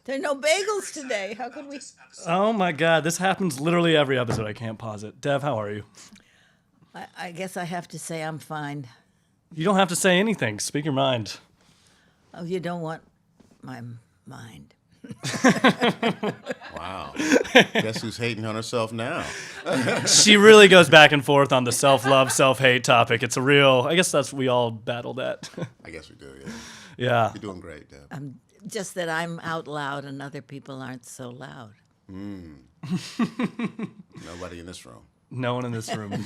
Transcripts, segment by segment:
There are no bagels today. How could we? Oh my God, this happens literally every episode. I can't pause it. Dev, how are you? I guess I have to say I'm fine. You don't have to say anything. Speak your mind. Oh, you don't want my mind. Wow. Guess who's hating on herself now? She really goes back and forth on the self-love, self-hate topic. It's a real, I guess that's we all battle that. I guess we do, yeah. Yeah. You're doing great, Deb. Just that I'm out loud and other people aren't so loud. Nobody in this room. No one in this room.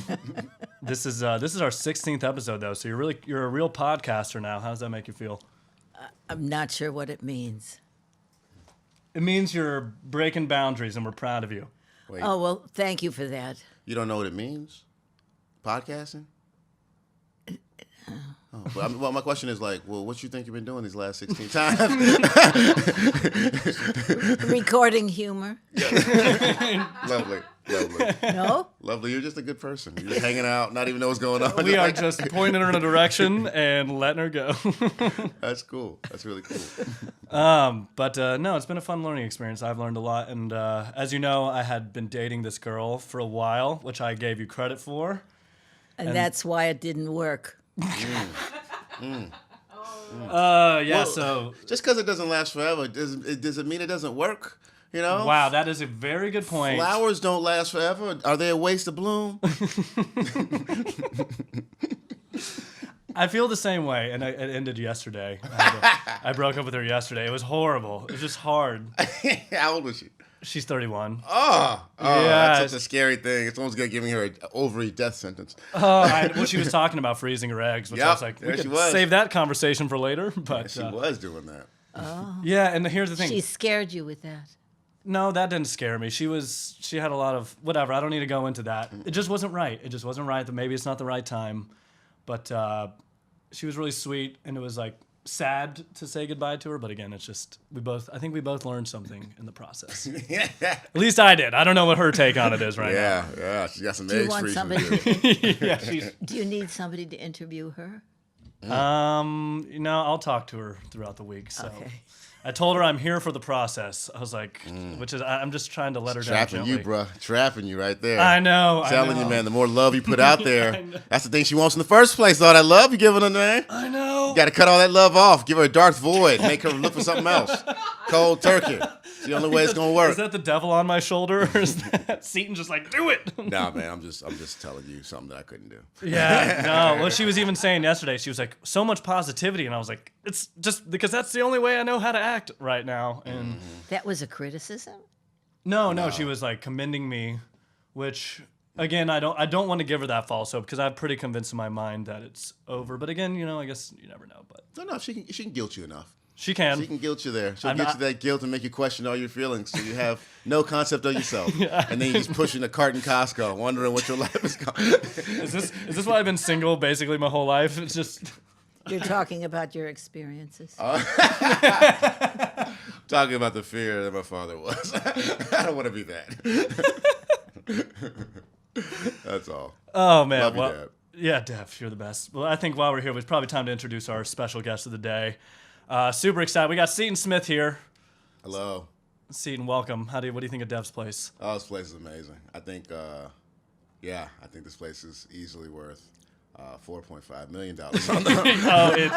This is our 16th episode though, so you're a real podcaster now. How does that make you feel? I'm not sure what it means. It means you're breaking boundaries, and we're proud of you. Wait, Oh, well, thank you for that. you don't know what it means? Podcasting? Oh, well, my question is what you think you've been doing these last 16 times? Recording humor. Lovely. No? Lovely. You're just a good person. You're just hanging out, not even know what's going on. We are just pointing her in a direction and letting her go. That's cool. That's really cool. But no, it's been a fun learning experience. I've learned a lot. And as you know, I had been dating this girl for a while, which I gave you credit for. And that's why it didn't work. So... Just because it doesn't last forever, does it mean it doesn't work? You know? Wow, that is a very good point. Flowers don't last forever. Are they a waste of bloom? I feel the same way, and it ended yesterday. I broke up with her yesterday. It was horrible. It was just hard. How old was she? She's 31. Oh, Yeah. that's such a scary thing. It's almost giving her an ovary death sentence. Well, she was talking about freezing her eggs, which I Yep, was like, there we she could was. save that conversation for later. But She was doing that. yeah, and here's the thing. She scared you with that. No, that didn't scare me. She had a lot of whatever. I don't need to go into that. It just wasn't right. That maybe it's not the right time. But she was really sweet, and it was like sad to say goodbye to her. But again, it's just I think we both learned something in the process. At least I did. I don't know what her take on it is right now. Yeah. She got some Do you eggs want freezing. somebody? Yeah, Do you need somebody to interview her? I'll talk to her throughout the week. So. Okay. I told her I'm here for the process. I was like, which is I'm just trying to let her down Trapping gently. you, bruh. Trapping you right there. I know. Telling I know. you, man, the more love you put out I there, know. that's the thing she wants in the first place. All that love you giving her, man. I know. You got to cut all that love off. Give her a dark void. Make her look for something else. Cold turkey. It's the only way it's gonna work. Is that the devil on my shoulder, or is that Seaton just like, do it? Nah, man. I'm just telling you something that I couldn't do. Yeah, no. Well, she was even saying yesterday, she was like, so much positivity, and I was like, it's just because that's the only way I know how to act right now. And That was a criticism? no, she was like commending me, which again, I don't want to give her that false hope because I'm pretty convinced in my mind that it's over. But again, I guess you never know. But No, she can guilt you enough. she can. She can guilt you there. She'll I'm get not- you that guilt and make you question all your feelings, so you have no concept of yourself. And then you're just pushing a cart in Costco, wondering what your life is going. Is this why I've been single basically my whole life? It's just. You're talking about your experiences. Talking about the fear that my father was. I don't want to be that. That's all. Oh man, Love you, well, Dad. yeah, Dev, you're the best. Well, I think while we're here, it's probably time to introduce our special guest of the day. Super excited. We got Seaton Smith here. Hello. Seaton, welcome. What do you think of Dev's place? Oh, this place is amazing. I think this place is easily worth $4.5 million.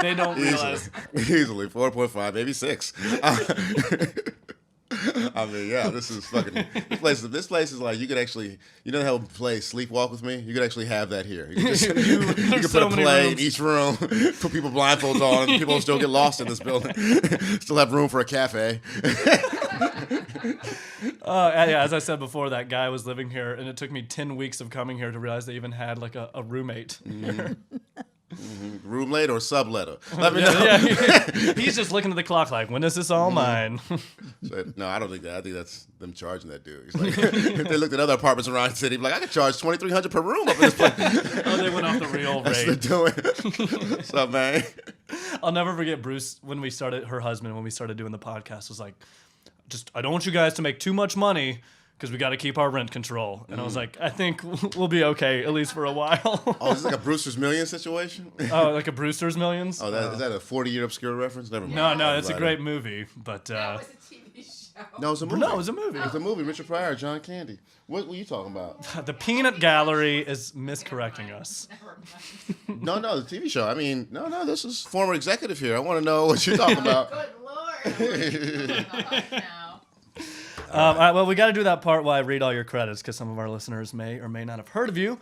They don't realize. Easily 4.5, maybe 6. I mean, yeah, this is fucking. This place is like you could actually, how to play Sleepwalk with me. You could actually have that here. You could, you could put so a many play rooms. in each room, put people blindfolds on, and people still get lost in this building. Still have room for a cafe. Yeah, as I said before, that guy was living here, and it took me 10 weeks of coming here to realize they even had like a roommate. Room late or subletter? Let me know. Yeah, he's just looking at the clock like, when is this all mine? So, no, I don't think that. I think that's them charging that dude. He's like, if they looked at other apartments around the city, like I could charge $2,300 per room up in this place. Oh, they went off the real That's rate. what they're doing. What's up, man? I'll never forget Bruce when we started doing the podcast was like, I don't want you guys to make too much money because we got to keep our rent control. And I was like, I think we'll be okay, at least for a while. Oh, is this like a Brewsters Millions situation? Oh, like a Brewsters Millions? Oh, is that a 40-year obscure reference? Never mind. No, it's a great movie. But That was a TV show. No, it's a movie. no, it was a movie. It's a movie. Richard Pryor, John Candy. What were you talking about? The Peanut Gallery is miscorrecting us. Never mind. No, the TV show. I mean, no, this is former executive here. I want to know what you're talking about. Good Lord. I'm on the hook now. All right, well, we got to do that part while I read all your credits because some of our listeners may or may not have heard of you.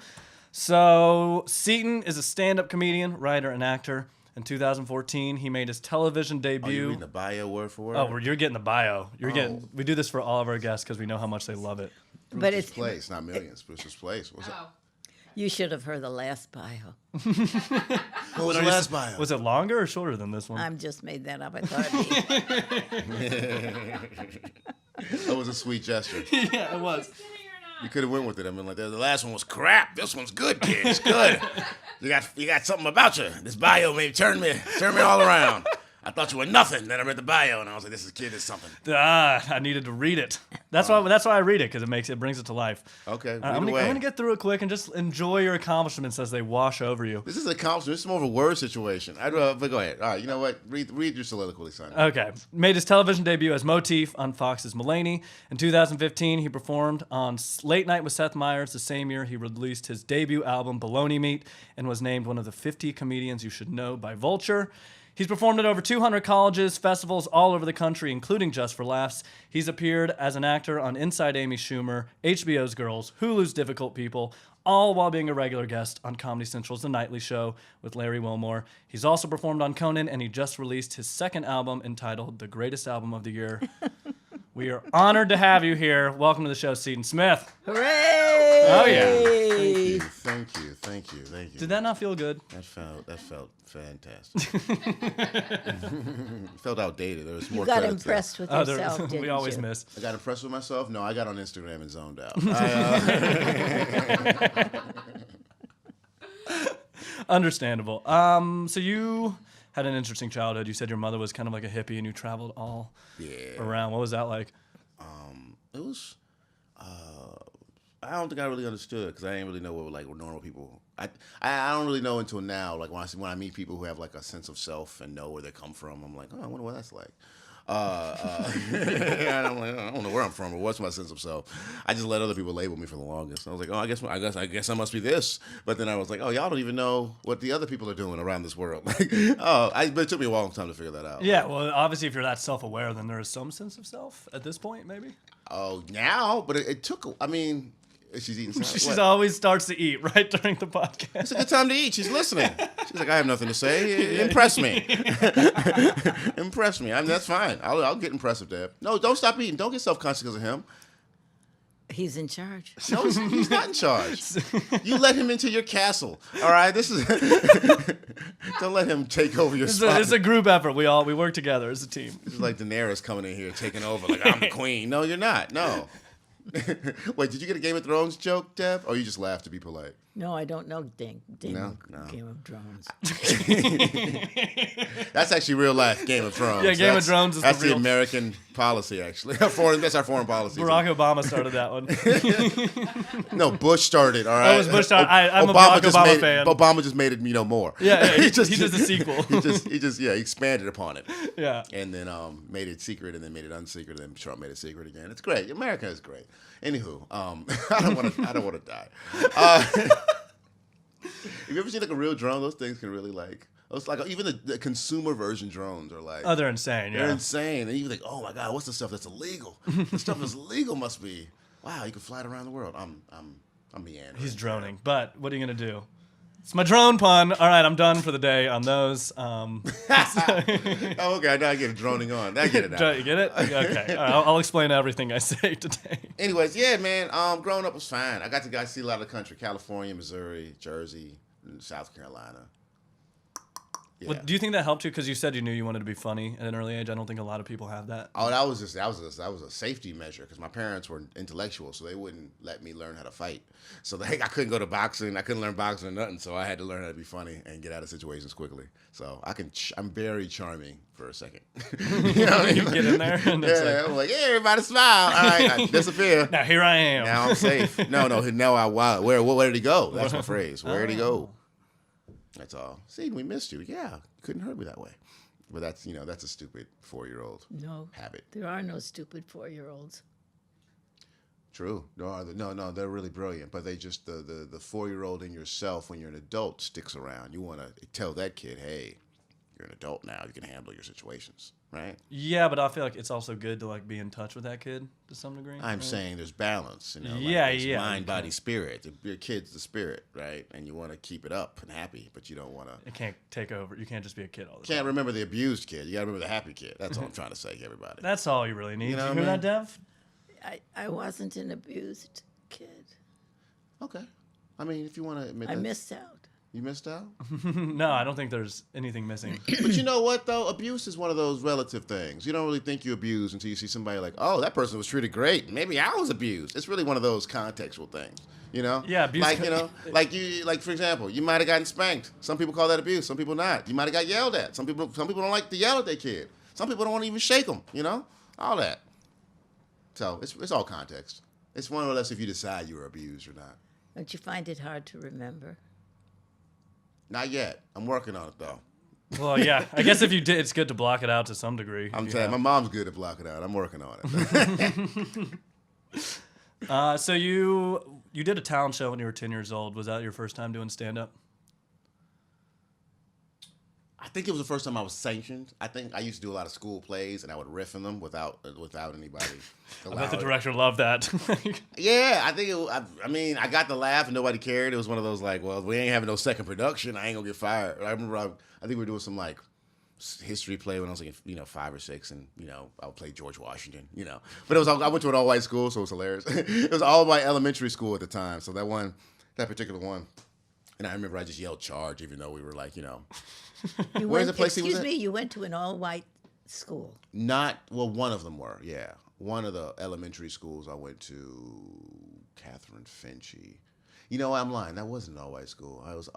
So, Seaton is a stand-up comedian, writer, and actor. In 2014, he made his television Oh, you're debut. reading the bio word for word? Oh, you're getting the bio. We do this for all of our guests because we know how much they love it. But Brewster's it's Place, not Millions. Brewster's Place. What's Oh. you should have heard the last bio. What was the last bio? Was it longer or shorter than this one? I'm just made that up. I thought That was a sweet gesture. Yeah, it was. Kidding or You not? could have went with it. I mean, like the last one was crap. This one's good, kid. It's good. You got something about you. This bio maybe turned me all around. I thought you were nothing. Then I read the bio and I was like, this kid is something. I needed to read it. That's why I read it, because it brings it to life. Okay, read I'm away. gonna get through it quick and just enjoy your accomplishments as they wash over you. This is a compliment. This is more of a word situation. But go ahead. All right, you know what? Read your soliloquy, son. Okay. Made his television debut as Motif on Fox's Mulaney. In 2015, he performed on Late Night with Seth Meyers. The same year, he released his debut album, Balay Meat, and was named one of the 50 comedians you should know by Vulture. He's performed at over 200 colleges, festivals all over the country, including Just for Laughs. He's appeared as an actor on Inside Amy Schumer, HBO's Girls, Hulu's Difficult People, all while being a regular guest on Comedy Central's The Nightly Show with Larry Wilmore. He's also performed on Conan, and he just released his second album entitled The Greatest Album of the Year. We are honored to have you here. Welcome to the show, Seaton Smith. hooray! Oh, yeah. Thank you. Did that not feel good? That felt fantastic. It felt outdated. There was more You got credits there. impressed with yourself, we didn't always you? miss. I got impressed with myself? No, I got on Instagram and zoned out. Understandable. So you had an interesting childhood. You said your mother was kind of like a hippie and you traveled all around. What was that like? It was. I don't think I really understood because I didn't really know what normal people. I don't really know until now. Like when I meet people who have like a sense of self and know where they come from, I'm like, oh, I wonder what that's like. And I'm like, I don't know where I'm from or what's my sense of self. I just let other people label me for the longest. I was like, oh, I guess I must be this. But then I was like, oh, y'all don't even know what the other people are doing around this world. Like, but it took me a long time to figure that out. Yeah, well, obviously, if you're that self-aware, then there is some sense of self at this point, maybe. Oh, now, but it took. I mean, she's eating. She always starts to eat right during the podcast. It's a good time to eat. She's listening. She's like, I have nothing to say. Impress me. Impress me. That's fine. I'll get impressive, Deb. No, don't stop eating. Don't get self-conscious because of him. He's in charge. No, he's not in charge. You let him into your castle. All right, this is. Don't let him take over your spot. It's a group effort. We work together as a team. This is like Daenerys coming in here taking over. Like I'm the queen. No, you're not. No. Wait, did you get a Game of Thrones joke, Deb? Or you just laughed to be polite? No, I don't know Game No. of Thrones. That's actually real life Game of Thrones. Yeah, Game of Thrones is that's the real- American policy, actually. That's our foreign policy. Barack Obama started that one. No, Bush started. All right. That was Bush started. I'm a Barack Obama fan. Obama just made it, more. Yeah, he does the sequel. he expanded upon it. Yeah. And then made it secret, and then made it unsecret, and then Trump made it secret again. It's great. America is great. Anywho, I don't want to die. Have you ever seen like a real drone? Those things can really it's like even the consumer version drones are like. Oh, they're insane. Yeah. They're insane. And you think, oh my God, what's the stuff that's illegal? The stuff that's legal must be. Wow, you can fly it around the world. I'm meandering. He's droning. But what are you gonna do? It's my drone pun. All right, I'm done for the day on those. Oh, okay. Now I get it droning on. I get it now. You get it? Okay. All right, I'll explain everything I say today. Anyways, yeah, man. Growing up was fine. I got to see a lot of the country: California, Missouri, Jersey, and South Carolina. Yeah. Well, do you think that helped you? Because you said you knew you wanted to be funny at an early age. I don't think a lot of people have that. Oh, that was a safety measure because my parents were intellectuals, so they wouldn't let me learn how to fight. So I couldn't go to boxing. I couldn't learn boxing or nothing. So I had to learn how to be funny and get out of situations quickly. So I'm very charming for a second. You know what I mean? You get in there, and it's like, I'm like, hey, everybody smile. All right, I disappear. now here I am. Now I'm safe. No, where did he go? That's my phrase. Where did he go? That's all. See, we missed you. Yeah, couldn't hurt me that way. But that's a stupid 4-year-old No. habit. There are no stupid 4-year-olds. True. No, they're really brilliant. But they just the 4-year-old in yourself when you're an adult sticks around. You want to tell that kid, hey, you're an adult now. You can handle your situations, right? Yeah, but I feel like it's also good to like be in touch with that kid to some degree. I'm right? saying there's balance. Yeah, there's yeah. mind, body, spirit. Your kid's the spirit, right? And you want to keep it up and happy, but you don't want to. It can't take over. You can't just be a kid all the Can't time. remember the abused kid. You got to remember the happy kid. That's all I'm trying to say, everybody. That's all you really need. You know you what hear I that, Dev? I wasn't an abused kid. Okay. I mean, if you want to admit I that. missed out. You missed out? No, I don't think there's anything missing. But you know what, though? Abuse is one of those relative things. You don't really think you abused until you see somebody like, oh, that person was treated great. Maybe I was abused. It's really one of those contextual things, you know? Yeah, abuse. Like for example, you might have gotten spanked. Some people call that abuse. Some people not. You might have got yelled at. Some people don't like to yell at their kid. Some people don't want to even shake them, you know? All that. So it's all context. It's more or less if you decide you were abused or not. Don't you find it hard to remember? Not yet. I'm working on it, though. Well, yeah. I guess if you did, it's good to block it out to some degree. I'm telling you, my mom's good at blocking out. I'm working on it. So you did a talent show when you were 10 years old. Was that your first time doing stand-up? I think it was the first time I was sanctioned. I think I used to do a lot of school plays, and I would riff in them without anybody. I bet the director loved that. Yeah, I think I mean, I got the laugh, and nobody cared. It was one of those like, well, if we ain't having no second production, I ain't gonna get fired. I remember, I think we were doing some like history play when I was like 5 or 6, and I would play George Washington, But it was I went to an all white school, so it was hilarious. It was all white elementary school at the time, so that particular one. And I remember I just yelled charge, even though we were like, Where's the place he was Excuse at? me, you went to an all-white school. One of them were, yeah. One of the elementary schools I went to, Catherine Finchy. I'm lying. That wasn't an all-white school. I was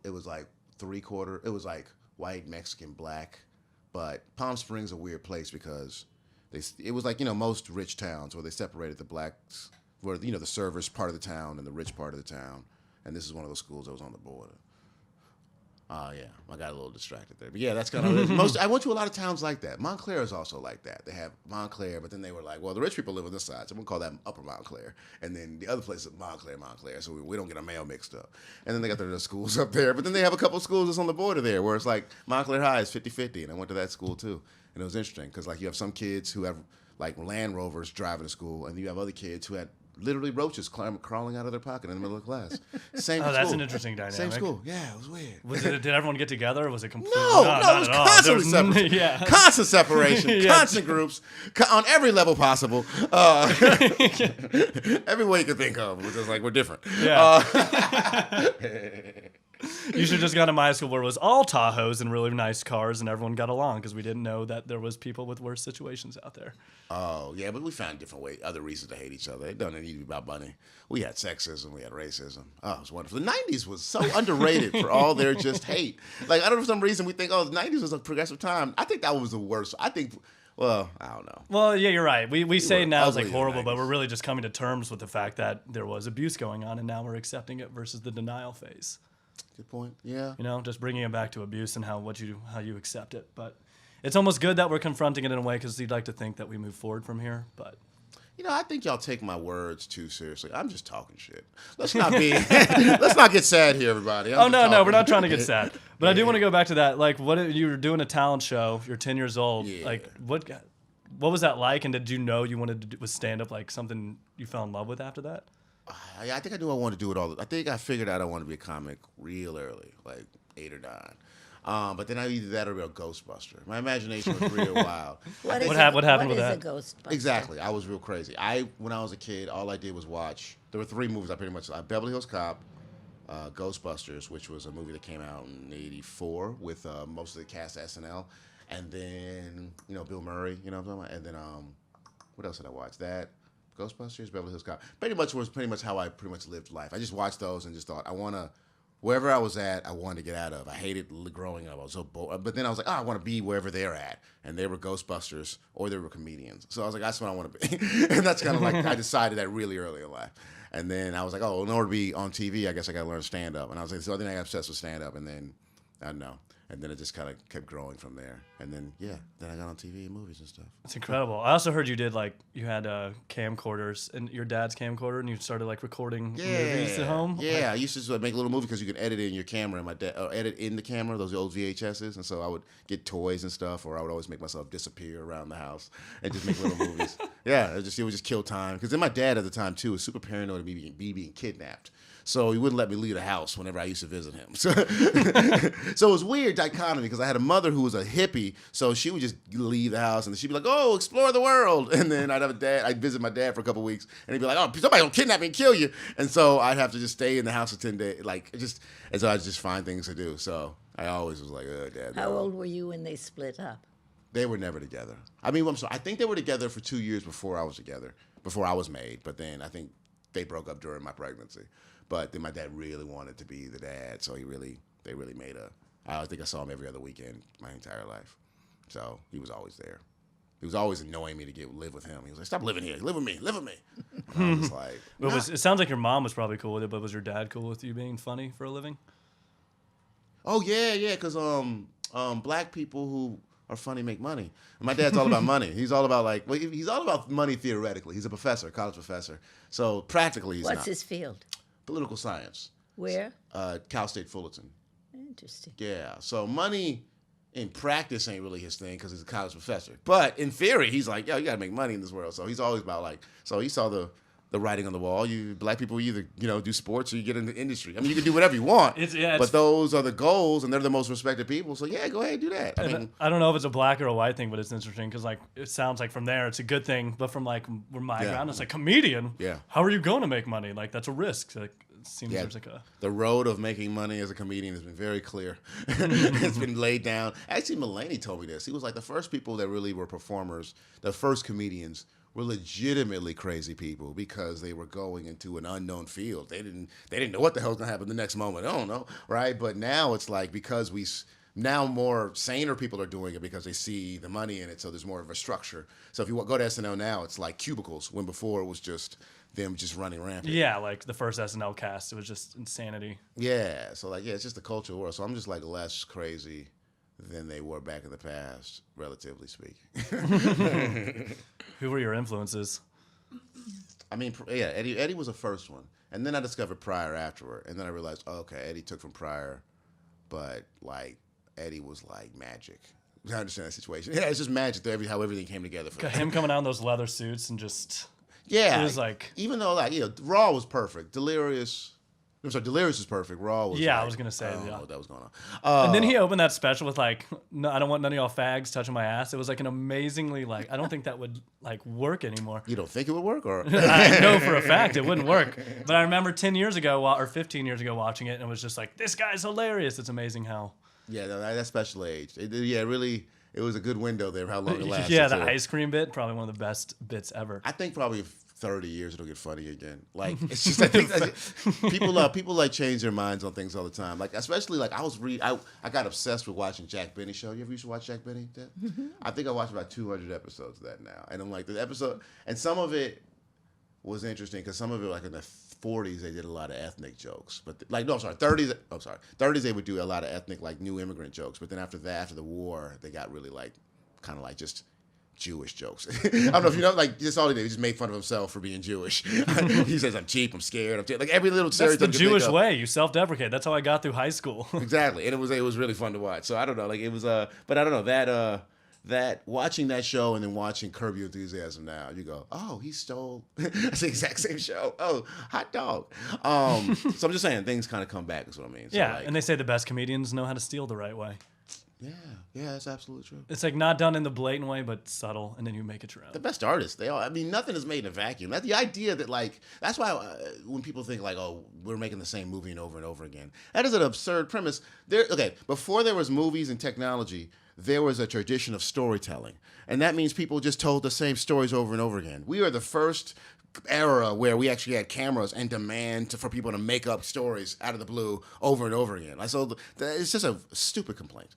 it was like 3/4. It was like white, Mexican, black. But Palm Springs is a weird place because it was like, most rich towns where they separated the blacks, where, the service part of the town and the rich part of the town. And this is one of those schools that was on the border. Yeah, I got a little distracted there. But yeah, that's kind of I went to a lot of towns like that. Montclair is also like that. They have Montclair, but then they were like, well, the rich people live on this side, so we'll call that Upper Montclair. And then the other place is Montclair, so we don't get our mail mixed up. And then they got their schools up there. But then they have a couple of schools that's on the border there where it's like Montclair High is 50-50, and I went to that school too. And it was interesting because like you have some kids who have like Land Rovers driving to school, and you have other kids who had literally roaches crawling out of their pocket in the middle of class. Same school. That's an interesting dynamic. Same school. Yeah, it was weird. Did everyone get together, or was it completely? No, not it was at all. constantly There separate. Yeah. Constant separation, Yeah. constant groups, on every level possible. Every way you can think of. It's just like, we're different. Yeah. You should just gone to my school where it was all Tahoes and really nice cars, and everyone got along because we didn't know that there was people with worse situations out there. Oh, yeah, but we found different other reasons to hate each other. It doesn't need to be about money. We had sexism, we had racism. Oh, it was wonderful. The 90s was so underrated for all their just hate. Like, I don't know, for some reason we think, the 90s was a progressive time. I think that was the worst. Well, I don't know. Well, yeah, you're right. We say now it's like ugly in the horrible, but 90s. We're really just coming to terms with the fact that there was abuse going on, and now we're accepting it versus the denial phase. Good point. Yeah. Just bringing it back to abuse and how you accept it. But it's almost good that we're confronting it in a way because you'd like to think that we move forward from here. But I think y'all take my words too seriously. I'm just talking shit. Let's not get sad here, everybody. no, we're not trying to get sad. But I do want to go back to that. Like, you were doing a talent show. You're 10 years old. Yeah. Like, what was that like? And did you know you wanted to do with stand up, like something you fell in love with after that? I think I knew I wanted to do it all. I think I figured out I wanted to be a comic real early, like 8 or 9. But then I either that or be a Ghostbuster. My imagination was real wild. What happened with What that? is a Ghostbuster? Exactly. I was real crazy. When I was a kid, all I did was watch. There were 3 movies I pretty much. Beverly Hills Cop, Ghostbusters, which was a movie that came out in '84 with most of the cast of SNL, and then Bill Murray, you know what I'm talking about? And then what else did I watch? That Ghostbusters, Beverly Hills Cop. Pretty much how I pretty much lived life. I just watched those and just thought I want to. Wherever I was at, I wanted to get out of. I hated growing up. I was so bored. But then I was like, I want to be wherever they're at. And they were Ghostbusters or they were comedians. So I was like, that's what I want to be. And that's kind of like, I decided that really early in life. And then I was like, in order to be on TV, I guess I got to learn stand-up. And I was like, so I think I got obsessed with stand-up. And then, I don't know. And then it just kind of kept growing from there. And then, then I got on TV and movies and stuff. It's incredible. I also heard you had camcorders and your dad's camcorder, and you started recording movies at home. Yeah, I used to just make a little movie because you could edit it in your camera. And my dad edit in the camera, those old VHSs. And so I would get toys and stuff, or I would always make myself disappear around the house and just make little movies. Yeah, it would just kill time. Because then my dad at the time too was super paranoid of me being kidnapped. So he wouldn't let me leave the house whenever I used to visit him. So it was weird dichotomy because I had a mother who was a hippie, so she would just leave the house and she'd be like, "Oh, explore the world." And then I'd have a dad. I'd visit my dad for a couple weeks, and he'd be like, "Oh, somebody will kidnap me and kill you." And so I'd have to just stay in the house for 10 days, and so I'd just find things to do. So I always was like, "Oh, Dad." How old were you when they split up? They were never together. I mean, I think they were together for 2 years before I was made. But then I think they broke up during my pregnancy. But then my dad really wanted to be the dad, so they really made I think I saw him every other weekend my entire life. So he was always there. He was always annoying me to live with him. He was like, "Stop living here. Live with me. Live with me." And I was just like, But it sounds like your mom was probably cool with it, but was your dad cool with you being funny for a living? "Oh, yeah, because black people who are funny make money." And my dad's all about money. He's all about he's all about money theoretically. He's a professor, college professor. So practically he's What's not. his field? Political science. Where? Cal State Fullerton. Interesting. Yeah. So money in practice ain't really his thing because he's a college professor. But in theory, he's like, "Yo, you got to make money in this world." So he's always about so he saw the writing on the wall. Black people either, do sports or you get into industry. I mean, you can do whatever you want. But those are the goals and they're the most respected people. So yeah, go ahead and do that. I don't know if it's a black or a white thing, but it's interesting because it sounds like from there it's a good thing, but from where my ground it's comedian. Yeah. How are you going to make money? That's a risk. It seems there's the road of making money as a comedian has been very clear. It's been laid down. Actually, Mulaney told me this. He was like the first people that really were performers, the first comedians were legitimately crazy people because they were going into an unknown field. They didn't know what the hell's gonna happen the next moment. I don't know, right? But now it's because now more saner people are doing it because they see the money in it. So there's more of a structure. So if you go to SNL now, it's like cubicles when before it was just them just running rampant. Yeah, the first SNL cast, it was just insanity. Yeah, so it's just the culture world. So I'm just less crazy than they were back in the past, relatively speaking. Who were your influences? I mean, yeah, Eddie was the first one. And then I discovered Pryor afterward. And then I realized, okay, Eddie took from Pryor, but Eddie was magic. I understand that situation. Yeah, it's just magic how everything came together for him coming out in those leather suits and just... Yeah. It was even though Raw was perfect. Delirious was perfect. Raw was I was going to say, I don't know what that was going on. And then he opened that special with "No, I don't want none of y'all fags touching my ass." It was an amazingly I don't think that would work anymore. You don't think it would work, or I know for a fact it wouldn't work. But I remember 10 years ago or 15 years ago watching it, and it was just this guy's hilarious. It's amazing how. Yeah, that special age. It was a good window there. How long it lasted. Yeah, the ice cream bit, probably one of the best bits ever. I think probably 30 years it'll get funny again. It's just I think people change their minds on things all the time. Especially I got obsessed with watching Jack Benny show. You ever used to watch Jack Benny? I think I watched about 200 episodes of that now, and I'm the episode, and some of it was interesting because some of it in the 40s they did a lot of ethnic jokes, but 30s they would do a lot of ethnic new immigrant jokes, but then after the war they got really kind of just Jewish jokes. I don't know if you know, just all he did, he just made fun of himself for being Jewish. He says, "I'm cheap, I'm scared, every little stereotype. That's the Jewish way. You self-deprecate. That's how I got through high school. Exactly, and it was really fun to watch. So I don't know, it was but I don't know that watching that show and then watching Curb Your Enthusiasm now, you go, "Oh, he stole." That's the exact same show. Oh, hot dog. So I'm just saying things kind of come back. Is what I mean. So yeah, and they say the best comedians know how to steal the right way. Yeah, that's absolutely true. It's like not done in the blatant way, but subtle, and then you make it your own. The best artists, nothing is made in a vacuum. That's the idea that, like, that's why when people think, like, oh, we're making the same movie and over again, that is an absurd premise. Before there was movies and technology, there was a tradition of storytelling. And that means people just told the same stories over and over again. We are the first era where we actually had cameras and demand for people to make up stories out of the blue over and over again. It's just a stupid complaint.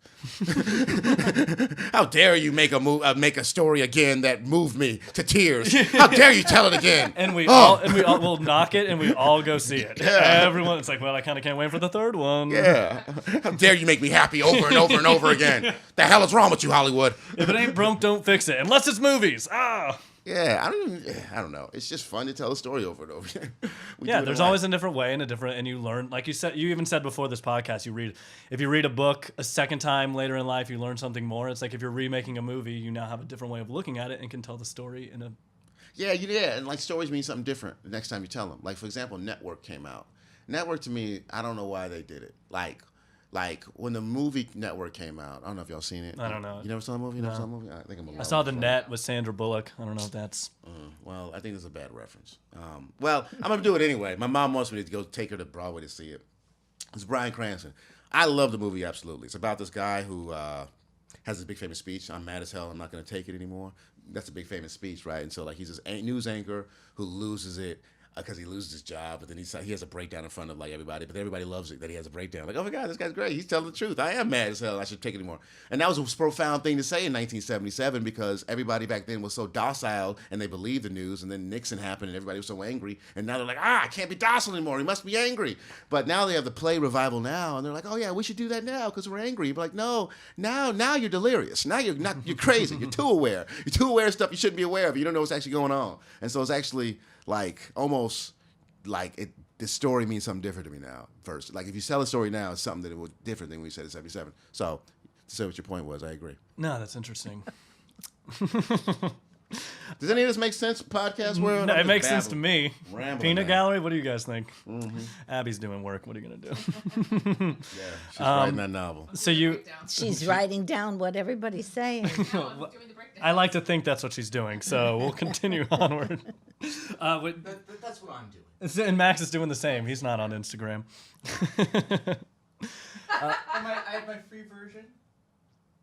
How dare you make a story again that moved me to tears? How dare you tell it again? And we all will knock it, and we all go see it. Yeah. Everyone, it's like, well, I kind of can't wait for the third one. Yeah. How dare you make me happy over and over and over again? The hell is wrong with you, Hollywood? If it ain't broke, don't fix it. Unless it's movies. Yeah, I don't know. It's just fun to tell a story over and over again. There's always a different way and you learn. Like you even said before this podcast, if you read a book a second time later in life, you learn something more. It's like if you're remaking a movie, you now have a different way of looking at it and can tell the story in a... Yeah, and like stories mean something different the next time you tell them. Like, for example, Network came out. Network, to me, I don't know why they did it. Like when the movie Network came out, I don't know if y'all seen it. I don't know. You never saw the movie? No. I think I saw The Net with Sandra Bullock. I don't know if that's... well, I think it's a bad reference. Well, I'm going to do it anyway. My mom wants me to go take her to Broadway to see it. It's Bryan Cranston. I love the movie, absolutely. It's about this guy who has this big famous speech, I'm mad as hell, I'm not going to take it anymore. That's a big famous speech, right? And so like he's this news anchor who loses it because he loses his job, but then he has a breakdown in front of like everybody, but everybody loves it that he has a breakdown. Like, oh my God, this guy's great. He's telling the truth. I am mad as hell. I should take it anymore. And that was a profound thing to say in 1977 because everybody back then was so docile and they believed the news. And then Nixon happened and everybody was so angry. And now they're like, I can't be docile anymore. He must be angry. But now they have the play revival now, and they're like, oh yeah, we should do that now because we're angry. But like, no, now you're delirious. Now you're crazy. You're too aware. You're too aware of stuff you shouldn't be aware of. You don't know what's actually going on. And so it's actually like almost like the story means something different to me now. First, like if you tell a story now, it's something that it was different than when you said it in '77. So to say what your point was, I agree. No, that's interesting. Does any of this make sense? Podcast world? No, it makes sense to me. Rambling, Peanut man. Gallery. What do you guys think? Mm-hmm. Abby's doing work. What are you gonna do? Yeah, she's writing that novel. So you, She's writing down what everybody's saying. No, I'm doing the breakdown. I like to think that's what she's doing. So we'll continue onward. That's what I'm doing. And Max is doing the same. He's not on Instagram. I have my free version.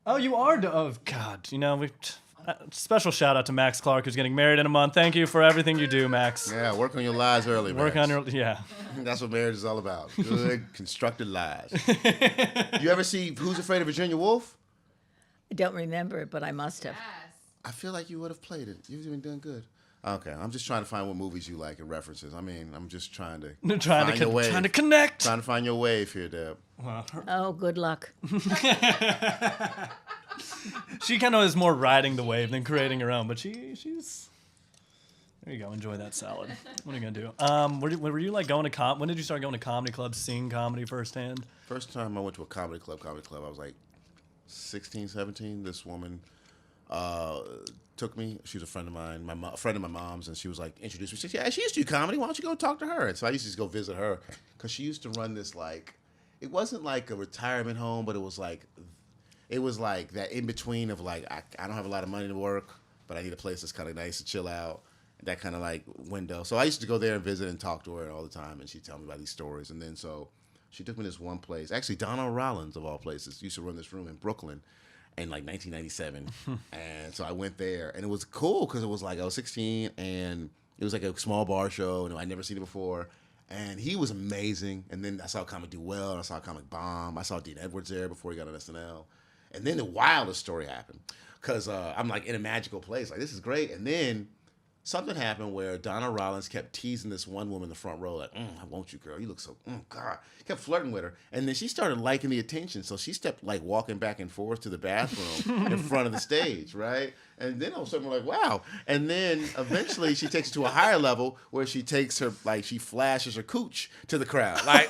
Oh, you are? Oh, God. You know, special shout out to Max Clark, who's getting married in a month. Thank you for everything you do, Max. Yeah, work on your lies early, man. Yeah. That's what marriage is all about. Good, constructed lies. You ever see Who's Afraid of Virginia Woolf? I don't remember it, but I must have. Yes. I feel like you would have played it. You've been doing good. Okay, I'm just trying to find what movies you like and references. I mean, I'm just trying to Trying to connect. Trying to find your wave here, Deb. Oh, good luck. She kind of is more riding the wave than creating her own, but she's. There you go. Enjoy that salad. What are you gonna do? Were you like going to when did you start going to comedy clubs, seeing comedy firsthand? First time I went to a comedy club, I was like 16, 17. This woman took me. She was a friend of mine, a friend of my mom's, and she was like, introduced me. She said, yeah, she used to do comedy. Why don't you go talk to her? And so I used to just go visit her because she used to run this like, it wasn't like a retirement home, but it was like that in between of like, I don't have a lot of money to work, but I need a place that's kind of nice to chill out. That kind of like window. So I used to go there and visit and talk to her all the time, and she'd tell me about these stories. And then so she took me to this one place. Actually, Donald Rollins, of all places, used to run this room in Brooklyn in like 1997. And so I went there, and it was cool because it was like I was 16, and it was like a small bar show, and I'd never seen it before. And he was amazing. And then I saw a comic do well, and I saw a comic bomb. I saw Dean Edwards there before he got on SNL. And then the wildest story happened because I'm like in a magical place. Like, this is great. And then something happened where Donna Rollins kept teasing this one woman in the front row, like, I want you, girl. You look so, God. Kept flirting with her. And then she started liking the attention. So she stepped, like, walking back and forth to the bathroom in front of the stage, right? And then all of a sudden we're like, wow. And then eventually she takes it to a higher level where she takes her, like, she flashes her cooch to the crowd, like,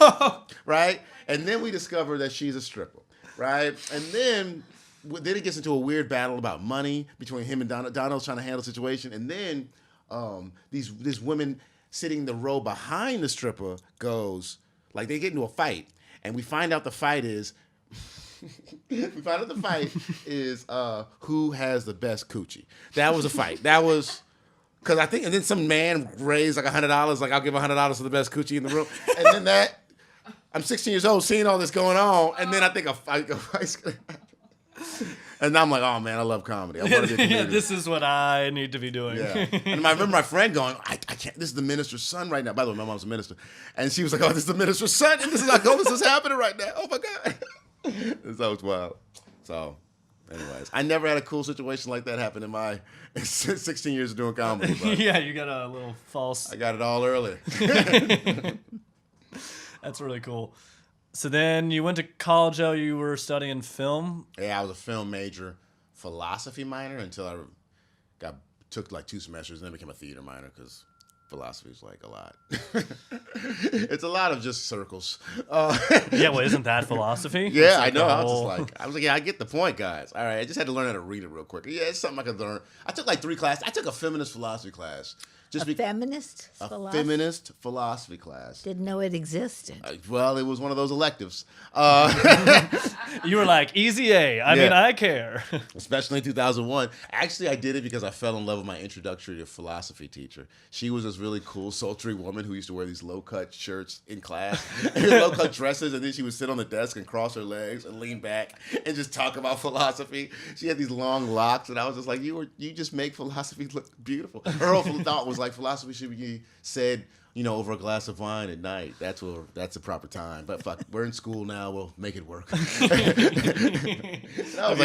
right? And then we discover that she's a stripper, right? And then it gets into a weird battle about money between him and Donna. Donna's trying to handle the situation. And then these women sitting in the row behind the stripper goes, like, they get into a fight, and we find out the fight is we found out the fight is who has the best coochie. That was a fight. That was because I think, and then some man raised like $100, like I'll give $100 for the best coochie in the room, and then I'm 16 years old, seeing all this going on, and then I think a fight's gonna happen. And I'm like, oh man, I love comedy. I want to be a comedian. This is what I need to be doing. Yeah. And I remember my friend going, I can't, this is the minister's son right now. By the way, my mom's a minister. And she was like, oh, this is the minister's son, and this is this is happening right now. Oh my God. So it's wild. So, anyways, I never had a cool situation like that happen in my 16 years of doing comedy. But Yeah, you got a little false. I got it all earlier. That's really cool. So then you went to college, Joe. You were studying film. Yeah, I was a film major, philosophy minor until I took like 2 semesters, and then became a theater minor because philosophy is like a lot. It's a lot of just circles. Yeah, well, isn't that philosophy? Yeah, It's I know. a I was whole- just like, yeah, I get the point, guys. All right, I just had to learn how to read it real quick. Yeah, it's something I could learn. I took like 3 classes. I took a feminist philosophy class. Feminist A philosophy? feminist philosophy class. Didn't know it existed. Well, it was one of those electives. You were like, easy A. I mean, I care. Especially in 2001. Actually, I did it because I fell in love with my introductory to philosophy teacher. She was this really cool, sultry woman who used to wear these low-cut shirts in class, low-cut dresses, and then she would sit on the desk and cross her legs and lean back and just talk about philosophy. She had these long locks, and I was just like, you just make philosophy look beautiful. Her whole thought was like, philosophy should be said, over a glass of wine at night. That's the proper time. But fuck, we're in school now. We'll make it work.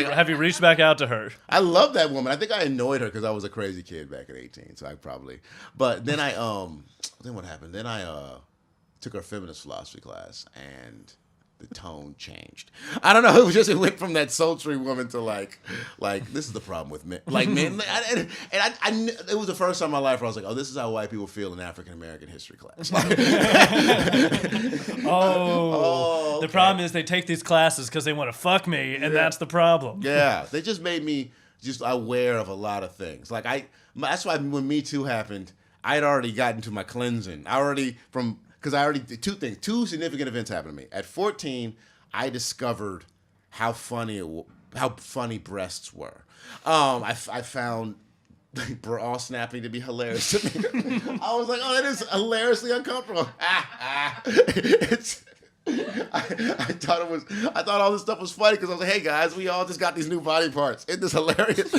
Have you reached back out to her? I love that woman. I think I annoyed her because I was a crazy kid back at 18. So I probably. But then then what happened? Then I took her feminist philosophy class, and the tone changed. I don't know. It went from that sultry woman to like this is the problem with men. Like men, and it was the first time in my life where I was like, oh, this is how white people feel in African American history class. The problem is they take these classes because they want to fuck me, and that's the problem. Yeah, they just made me just aware of a lot of things. Like that's why when Me Too happened, I had already gotten to my cleansing. Because I already did 2 things. 2 significant events happened to me. At 14, I discovered how funny breasts were. I found bra snapping to be hilarious to me. I was like, oh, that is hilariously uncomfortable. I thought all this stuff was funny because I was like, hey guys, we all just got these new body parts. Isn't this hilarious?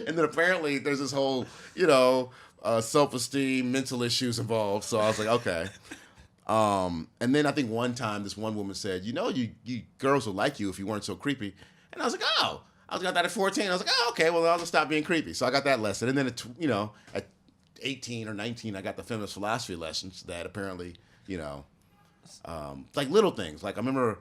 And then apparently there's this whole, self-esteem, mental issues involved. So I was like, okay. And then I think one time this one woman said, you girls would like you if you weren't so creepy. And I was like, oh. I got that at 14. I was like, oh, okay, well, I'll just stop being creepy. So I got that lesson. And then, at 18 or 19, I got the feminist philosophy lessons that apparently, like little things. Like I remember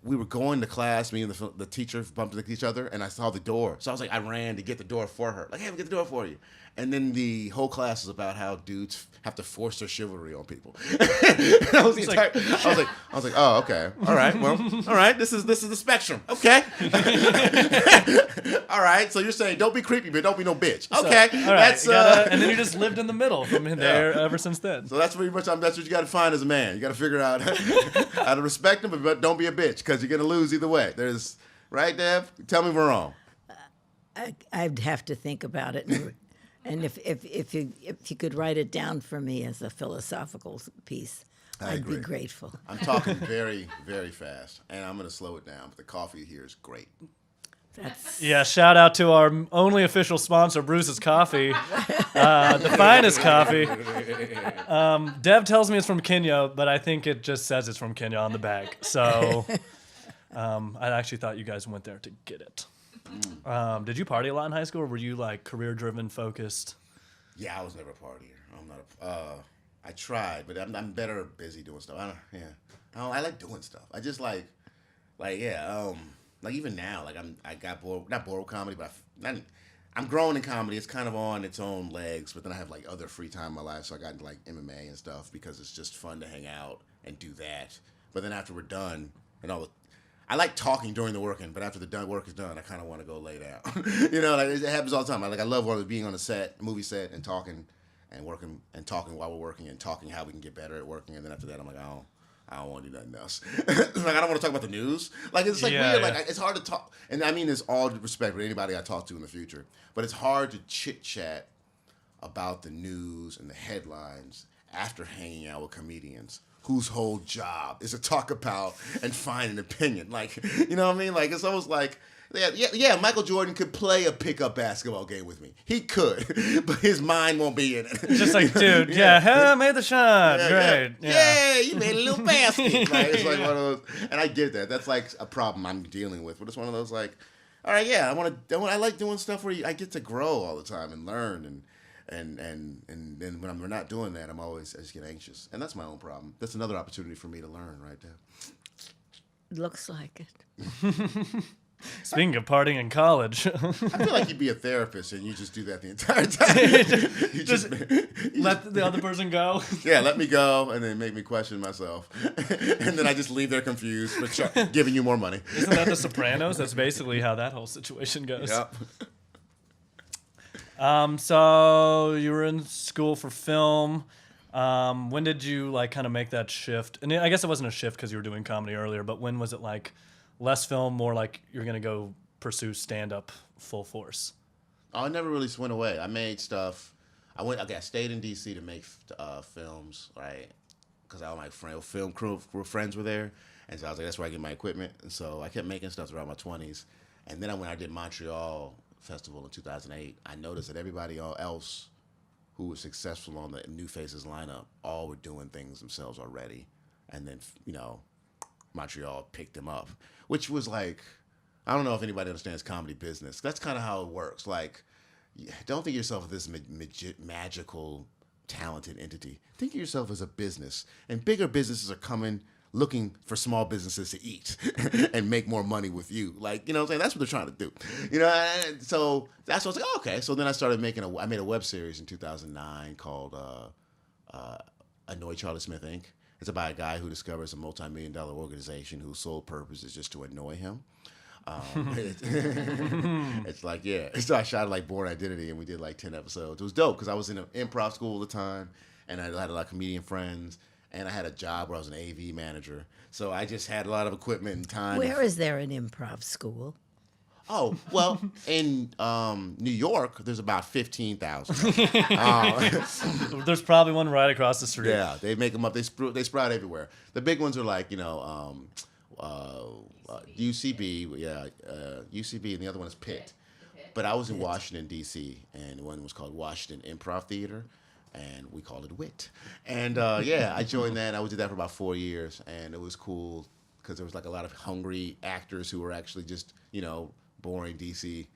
we were going to class, me and the teacher bumped into each other, and I saw the door. So I was like, I ran to get the door for her. Like, hey, we'll get the door for you. And then the whole class is about how dudes have to force their chivalry on people. I was like, oh, okay. All right. Well, all right. This is the spectrum. Okay. All right. So you're saying don't be creepy, but don't be no bitch. Okay. So, all right. That's and then you just lived in the middle from there ever since then. So that's pretty much that's what you got to find as a man. You got to figure out how to respect him, but don't be a bitch because you're gonna lose either way. Right, Dev? Tell me if we're wrong. I'd have to think about it. And if you could write it down for me as a philosophical piece, I'd be grateful. I'm talking very, very fast, and I'm going to slow it down. But the coffee here is great. Yeah, shout out to our only official sponsor, Bruce's Coffee, the finest coffee. Dev tells me it's from Kenya, but I think it just says it's from Kenya on the bag. So I actually thought you guys went there to get it. Did you party a lot in high school, or were you like career-driven, focused? Yeah, I was never a partier. I'm not. I tried, but I'm better busy doing stuff. I like doing stuff. I just like even now, like I got bored, not bored with comedy, but I'm growing in comedy. It's kind of on its own legs, but then I have like other free time in my life, so I got into like MMA and stuff because it's just fun to hang out and do that. But then after we're done and I like talking during the working, but after the work is done, I kind of want to go lay down. Like it happens all the time. I love being on a movie set, and talking and working and talking while we're working and talking how we can get better at working. And then after that, I'm like, oh, I don't want to do nothing else. Like, I don't want to talk about the news. Like, it's like weird. Like, it's hard to talk. And I mean this all due respect for anybody I talk to in the future. But it's hard to chit-chat about the news and the headlines after hanging out with comedians whose whole job is to talk about and find an opinion. Like, you know what I mean? Like, it's almost like, yeah, Michael Jordan could play a pickup basketball game with me. He could, but his mind won't be in it. Just like, dude, I made the shot. Great. Yeah, you made a little basket. Like, it's like one of those, and I get that. That's like a problem I'm dealing with. But it's one of those like, all right, yeah, I like doing stuff where I get to grow all the time and learn and then when we're not doing that, I just get anxious, and that's my own problem. That's another opportunity for me to learn right there. Looks like it. Speaking of partying in college. I feel like you'd be a therapist and you just do that the entire time. you just let the other person go. Yeah, let me go and then make me question myself. And then I just leave there confused, but giving you more money. Isn't that The Sopranos? That's basically how that whole situation goes. Yep. So you were in school for film. When did you like kind of make that shift? And I guess it wasn't a shift because you were doing comedy earlier, but when was it like less film, more like you're going to go pursue stand-up full force? I never really went away. I made stuff. I stayed in D.C. to make films, right? Because all my film crew friends were there. And so I was like, that's where I get my equipment. And so I kept making stuff throughout my 20s. And then when I did Montreal Festival in 2008, I noticed that everybody else who was successful on the New Faces lineup all were doing things themselves already. And then, Montreal picked them up, which was like, I don't know if anybody understands comedy business. That's kind of how it works. Like, don't think of yourself as this magical, talented entity. Think of yourself as a business. And bigger businesses are coming looking for small businesses to eat and make more money with you. Like, you know what I'm saying? That's what they're trying to do. And so that's what I was like, oh, okay. So then I started I made a web series in 2009 called Annoy Charlie Smith, Inc. It's about a guy who discovers a multi-million-dollar organization whose sole purpose is just to annoy him. It's like, yeah. So I shot like Born Identity, and we did like 10 episodes. It was dope because I was in an improv school at the time, and I had a lot of comedian friends, and I had a job where I was an AV manager. So I just had a lot of equipment and time. Where is there an improv school? Oh, well, in New York, there's about 15,000. There's probably one right across the street. Yeah, they make them up. They sprout everywhere. The big ones are like, UCB, UCB, and the other one is Pitt. But I was in Washington, D.C., and one was called Washington Improv Theater, and we called it WIT. And, I joined that. I did that for about 4 years, and it was cool because there was like a lot of hungry actors who were actually just, boring D.C.,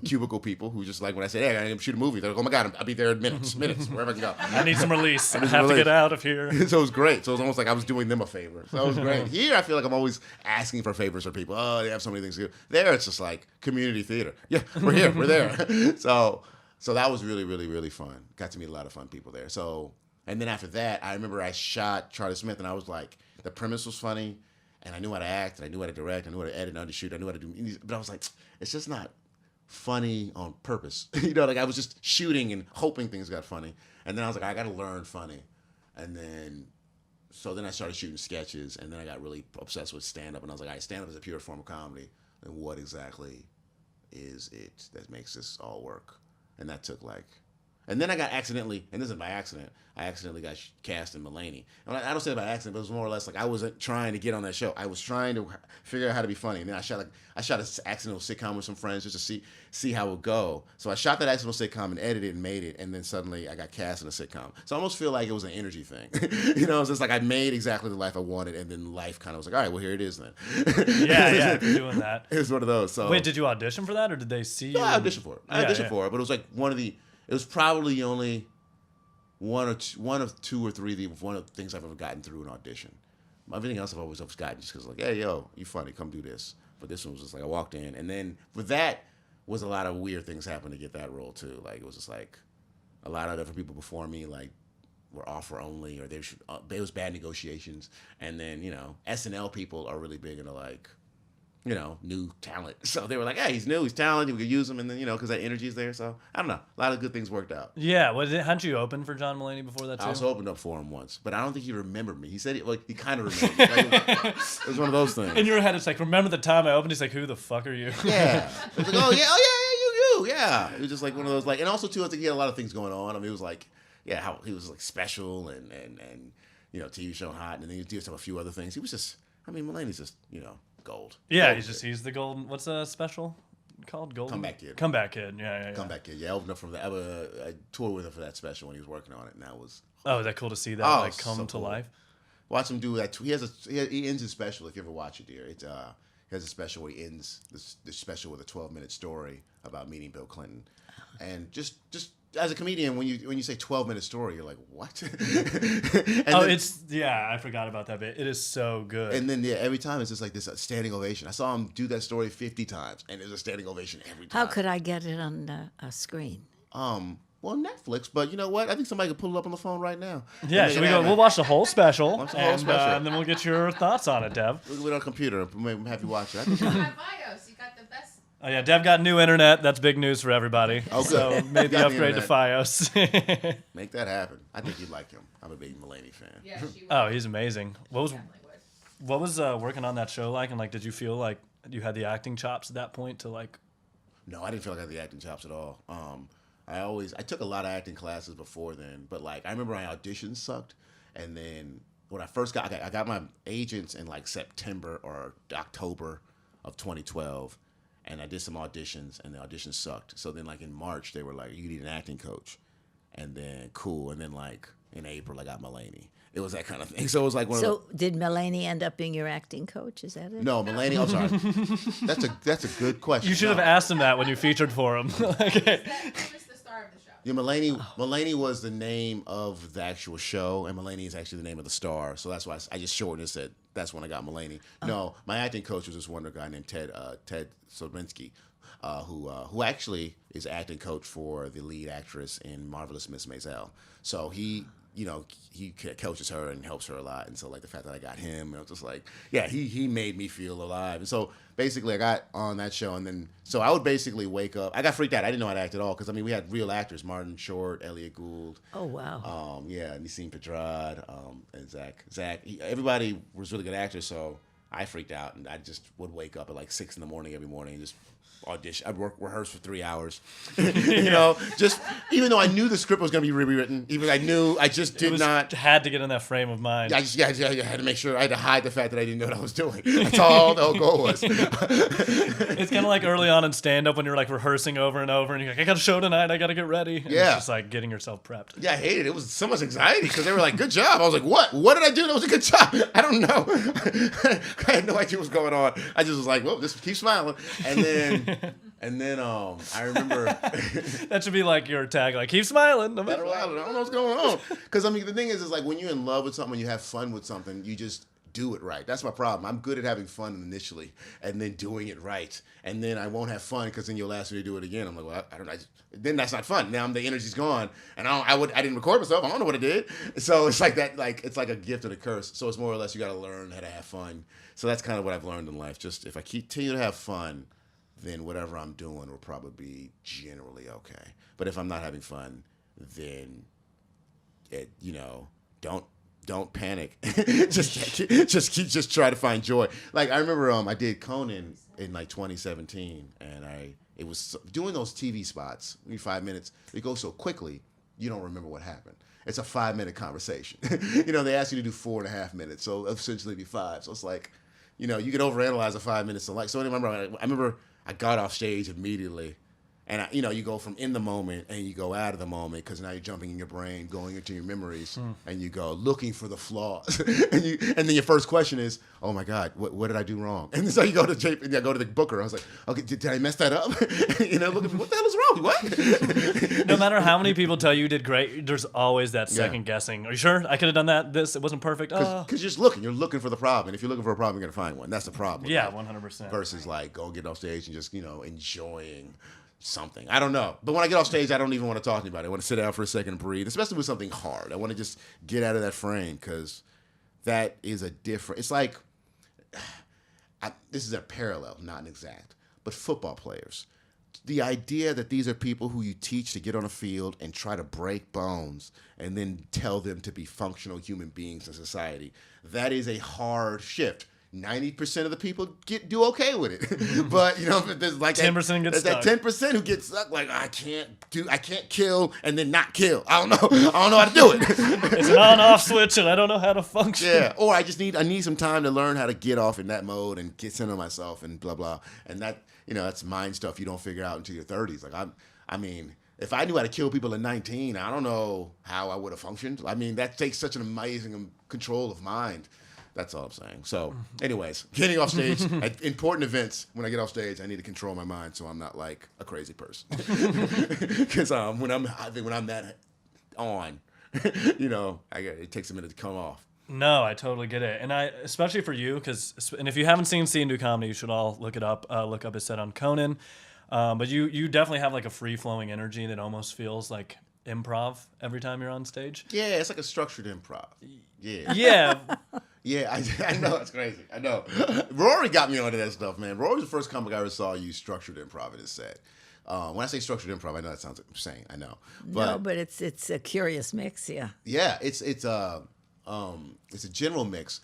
cubicle people who just like, when I say, hey, I gotta shoot a movie, they're like, oh my God, I'll be there in minutes, wherever I can go. I need some release. I have to get out of here. So it was great. So it was almost like I was doing them a favor. So it was great. Here, I feel like I'm always asking for favors for people. Oh, they have so many things to do. There, it's just like community theater. Yeah, we're here. We're there. So that was really, really, really fun. Got to meet a lot of fun people there. So, and then after that, I remember I shot Charlie Smith, and I was like, the premise was funny, and I knew how to act, and I knew how to direct, I knew how to edit and undershoot, I knew how to do, but I was like, it's just not funny on purpose. Like I was just shooting and hoping things got funny. And then I was like, I got to learn funny. And then, so then I started shooting sketches, and then I got really obsessed with stand-up. And I was like, all right, stand-up is a pure form of comedy. And what exactly is it that makes this all work? And that took like, and then I got accidentally, and this is by accident, I accidentally got cast in Mulaney. And I don't say it by accident, but it was more or less like I wasn't trying to get on that show. I was trying to figure out how to be funny. And then I shot an accidental sitcom with some friends just to see how it would go. So I shot that accidental sitcom and edited and made it, and then suddenly I got cast in a sitcom. So I almost feel like it was an energy thing. It's just like I made exactly the life I wanted, and then life kind of was like, all right, well, here it is then. Yeah, doing that. It was one of those. So wait, did you audition for that, or did they see you? No, I auditioned for it. For it, but it was like it was probably only one of two or three one of the things I've ever gotten through an audition. Everything else I've always gotten just because like, hey, yo, you funny, come do this. But this one was just like I walked in, and then with that was a lot of weird things happened to get that role too. Like it was just like a lot of different people before me like were offer only, or there was bad negotiations. And then SNL people are really big into like new talent. So they were like, hey, he's new, he's talented, we could use him, and then, because that energy is there. So I don't know. A lot of good things worked out. Yeah, hadn't you opened for John Mulaney before that too? I also opened up for him once, but I don't think he remembered me. He said he kind of remembered me. It was one of those things. In your head, it's like, remember the time I opened? He's like, who the fuck are you? Yeah. It was like, oh yeah, you. Yeah. It was just like one of those, like, and also too, I think he had a lot of things going on. I mean, it was like, yeah, how he was like special and TV show hot, and then he did a few other things. He was just, Mulaney's just, gold. Yeah, he's the golden. What's the special called? Golden Comeback Kid. Comeback Kid. Yeah. Comeback Kid. Yeah, I opened up from I toured with him for that special when he was working on it, and that was. Oh, is that cool to see that come so to cool. life? Watch him do that. He ends his special. If you ever watch it, dear, he has a special where he ends the special with a 12-minute story about meeting Bill Clinton, and just. As a comedian, when you say 12-minute story, you're like, what? I forgot about that bit. It is so good. And then every time it's just like this standing ovation. I saw him do that story 50 times, and there's a standing ovation every time. How could I get it on a screen? Well, Netflix, but you know what? I think somebody could pull it up on the phone right now. Yeah, should we go? We'll watch the whole special, Watch the whole special. And then we'll get your thoughts on it, Dev. We'll do it on a computer. Maybe have you watch it. You got BIOS. You got the best. Oh yeah, Dev got new internet. That's big news for everybody. Oh, good. So made the Got the upgrade to internet. FiOS. Make that happen. I think you'd like him. I'm a big Mulaney fan. Yeah, she Oh, he's amazing. definitely would. What was working on that show like? And like, did you feel like you had the acting chops at that point to like? No, I didn't feel like I had the acting chops at all. I took a lot of acting classes before then, but like I remember my auditions sucked, and then when I first I got my agents in like September or October of 2012, and I did some auditions, and the auditions sucked. So then like in March they were like, you need an acting coach, and then cool, and then like in April I got Mulaney. It was that kind of thing. So it was like So did Mulaney end up being your acting coach? Is that it? No, Mulaney. I'm sorry. That's a good question. You should have asked him that when you featured for him. Okay. Who was the star of the show? Yeah, Mulaney was the name of the actual show, and Mulaney is actually the name of the star. So that's why I just shortened it. Said that's when I got Mulaney. No, my acting coach was this wonder guy named Ted Sobrinsky, who actually is acting coach for the lead actress in Marvelous Miss Maisel. So he coaches her and helps her a lot. And so like the fact that I got him, it was just like, yeah, he made me feel alive. And so basically I got on that show, and then so I would basically wake up. I got freaked out. I didn't know how to act at all, because we had real actors: Martin Short, Elliot Gould. Oh wow. Nissim Pedrad, and Zach. Everybody was really good actors. So I freaked out, and I just would wake up at like 6 a.m. every morning and just audition. I'd rehearse for 3 hours. Just even though I knew the script was going to be rewritten, I just did not. Had to get in that frame of mind. I had to make sure. I had to hide the fact that I didn't know what I was doing. That's all the whole goal was. It's kind of like early on in stand-up when you're like rehearsing over and over, and you're like, I got a show tonight, I got to get ready. And Yeah. It's just like getting yourself prepped. Yeah, I hated it. It was so much anxiety because they were like, good job. I was like, what? What did I do? That was a good job. I don't know. I had no idea what was going on. I just was like, well, just keep smiling. And then I remember That should be like your tag, like keep smiling no matter I what. don't know what's going on. Because the thing is like when you're in love with something, when you have fun with something, you just do it right. That's my problem. I'm good at having fun initially and then doing it right. And then I won't have fun because then you'll ask me to do it again. I'm like, well, I don't know. Then that's not fun. Now the energy's gone, and I didn't record myself. I don't know what I did. So it's like that. Like it's like a gift and a curse. So it's more or less you got to learn how to have fun. So that's kind of what I've learned in life. Just if I continue to have fun, then whatever I'm doing will probably be generally okay. But if I'm not having fun, then don't panic. just try to find joy. Like I remember I did Conan in like 2017, and it was doing those TV spots. 5 minutes. It goes so quickly, you don't remember what happened. It's a 5-minute conversation. They ask you to do 4.5 minutes, so essentially be 5. So it's like, you can overanalyze a 5 minutes. So anyway, I remember I got off stage immediately. And, you go from in the moment and you go out of the moment because now you're jumping in your brain, going into your memories, and you go looking for the flaws. and then your first question is, oh, my God, what did I do wrong? And so you go to the booker. I was like, okay, did I mess that up? Looking for, what the hell is wrong? What? No matter how many people tell you did great, there's always that second guessing. Are you sure? I could have done that. It wasn't perfect. Because you're just looking. You're looking for the problem. And if you're looking for a problem, you're going to find one. That's the problem. Yeah, 100%. Versus like go get off stage and just, enjoying something. I don't know. But when I get off stage, I don't even want to talk about it. I want to sit down for a second and breathe, especially with something hard. I want to just get out of that frame because that is it's like, this is a parallel, not an exact, but football players. The idea that these are people who you teach to get on a field and try to break bones and then tell them to be functional human beings in society, that is a hard shift. 90% of the people do okay with it, but there's like 10% gets stuck. That 10% who gets stuck. Like I can't kill and then not kill. I don't know how to do it. It's an on-off switch, and I don't know how to function. Yeah, or I need some time to learn how to get off in that mode and get center myself and blah blah. And that that's mind stuff you don't figure out until your 30s. Like I mean, if I knew how to kill people at 19, I don't know how I would have functioned. I mean, that takes such an amazing control of mind. That's all I'm saying. So, anyways, getting off stage at important events. When I get off stage, I need to control my mind so I'm not like a crazy person. Because when I'm that on, it takes a minute to come off. No, I totally get it, and especially for you, and if you haven't seen Seaton do comedy, you should all look it up. Look up his set on Conan. But you definitely have like a free flowing energy that almost feels like improv every time you're on stage. Yeah, it's like a structured improv. Yeah. Yeah. Yeah, I know, it's crazy. I know. Rory got me onto that stuff, man. Rory's the first comic I ever saw use structured improv in his set. When I say structured improv, I know that sounds insane. I know, but it's a curious mix, yeah. Yeah, it's a general mix.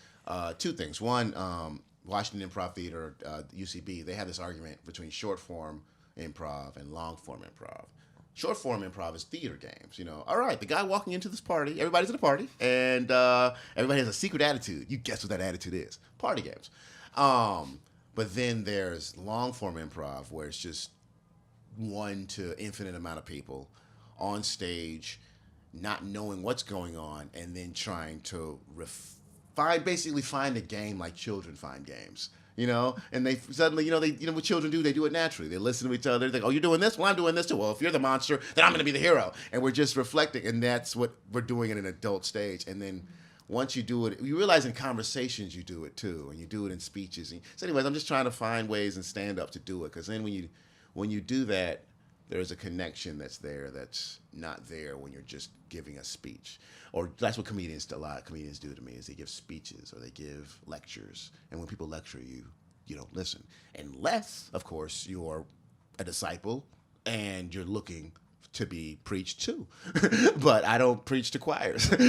Two things. One, Washington Improv Theater, UCB, they have this argument between short form improv and long form improv. Short form improv is theater games, All right, the guy walking into this party, everybody's at a party, and everybody has a secret attitude. You guess what that attitude is. Party games. But then there's long form improv where it's just one to infinite amount of people on stage, not knowing what's going on, and then trying to basically find a game like children find games. And they suddenly, what children do, they do it naturally. They listen to each other. They go, oh, you're doing this? Well, I'm doing this too. Well, if you're the monster, then I'm going to be the hero. And we're just reflecting. And that's what we're doing in an adult stage. And then once you do it, you realize in conversations you do it too. And you do it in speeches. So anyways, I'm just trying to find ways in stand-up to do it. Because then when you do that, there's a connection that's there that's not there when you're just giving a speech. Or that's what a lot of comedians do to me, is they give speeches or they give lectures. And when people lecture you, you don't listen. Unless, of course, you're a disciple and you're looking to be preached to. But I don't preach to choirs. I've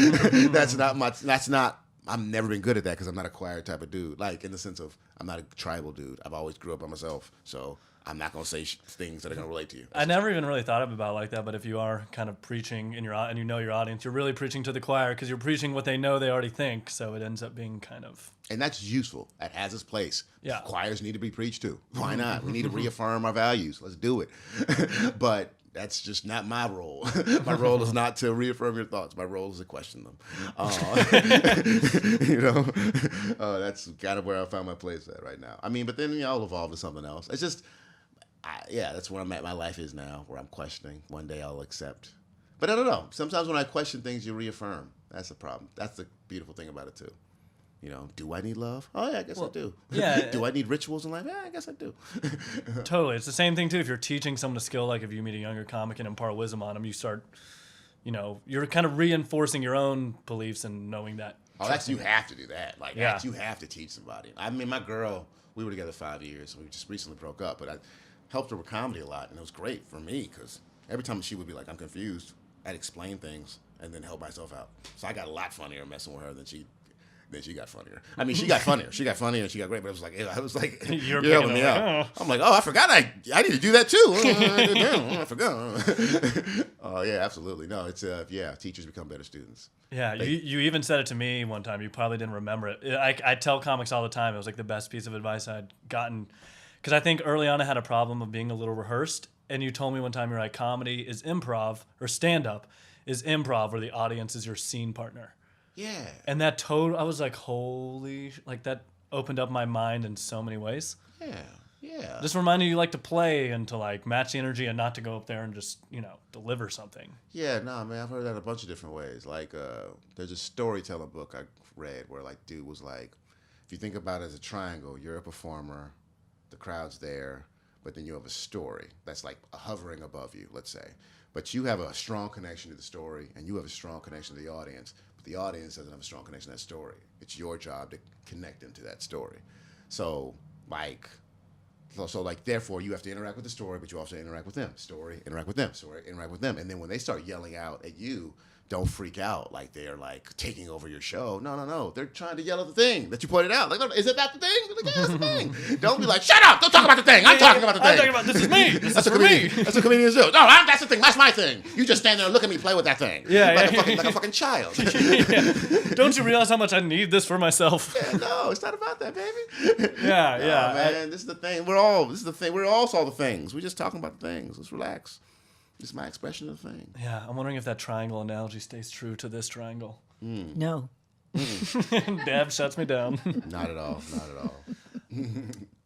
never been good at that because I'm not a choir type of dude. Like, in the sense of, I'm not a tribal dude. I've always grew up by myself. So I'm not going to say things that are going to relate to you. I never even really thought about it like that, but if you are kind of preaching and you know your audience, you're really preaching to the choir because you're preaching what they know they already think, so it ends up being kind of... And that's useful. That has its place. Yeah. Choirs need to be preached to. Why not? We need to reaffirm our values. Let's do it. But that's just not my role. My role is not to reaffirm your thoughts. My role is to question them. That's kind of where I found my place at right now. I mean, but then I'll evolve to something else. It's just... that's where I'm at. My life is now, where I'm questioning. One day I'll accept. But I don't know. Sometimes when I question things, you reaffirm. That's the problem. That's the beautiful thing about it, too. Do I need love? Oh, yeah, I guess I do. Yeah. Do I need rituals in life? Yeah, I guess I do. Totally. It's the same thing, too. If you're teaching someone a skill, like if you meet a younger comic and impart wisdom on them, you start, you're kind of reinforcing your own beliefs and knowing that. Oh, you have to do that. Like, yeah. You have to teach somebody. I mean, my girl, we were together 5 years. We just recently broke up, but I helped her with comedy a lot, and it was great for me because every time she would be like, I'm confused, I'd explain things and then help myself out. So I got a lot funnier messing with her than she got funnier. I mean, she got funnier. She got funnier and she got great, but I was like, you're helping me out. I'm like, oh, I forgot I need to do that too. I forgot. Oh, yeah, absolutely. No, it's, teachers become better students. Yeah, you even said it to me one time. You probably didn't remember it. I tell comics all the time. It was like the best piece of advice I'd gotten. Because I think early on I had a problem of being a little rehearsed. And you told me one time, you're like, comedy is improv, or stand-up is improv, where the audience is your scene partner. Yeah. And that I was like, holy, like that opened up my mind in so many ways. Yeah. Just reminding you like to play and to like match the energy and not to go up there and just, deliver something. Yeah, man, I've heard that a bunch of different ways. Like, there's a storytelling book I read where like dude was like, if you think about it as a triangle, you're a performer, the crowd's there, but then you have a story that's like hovering above you, let's say. But you have a strong connection to the story, and you have a strong connection to the audience, but the audience doesn't have a strong connection to that story. It's your job to connect them to that story. So Like, so like, therefore, you have to interact with the story, but you also interact with them. Story, interact with them. Story, interact with them. And then when they start yelling out at you, don't freak out like they're like taking over your show. No. They're trying to yell at the thing that you pointed out. Like, is it that the thing? Like, yeah, that's the thing. Don't be like, shut up! Don't talk about the thing. I'm talking about the thing. I'm talking about this is me. This is for me. That's what comedians do. No, that's the thing. That's my thing. You just stand there and look at me play with that thing. Like a fucking child. Don't you realize how much I need this for myself? Yeah, no, it's not about that, baby. Yeah. Man, this is the thing. This is the thing. We're all saw the things. We're just talking about the things. Let's relax. This is my expression of the thing. Yeah, I'm wondering if that triangle analogy stays true to this triangle. No. Dab shuts me down. Not at all.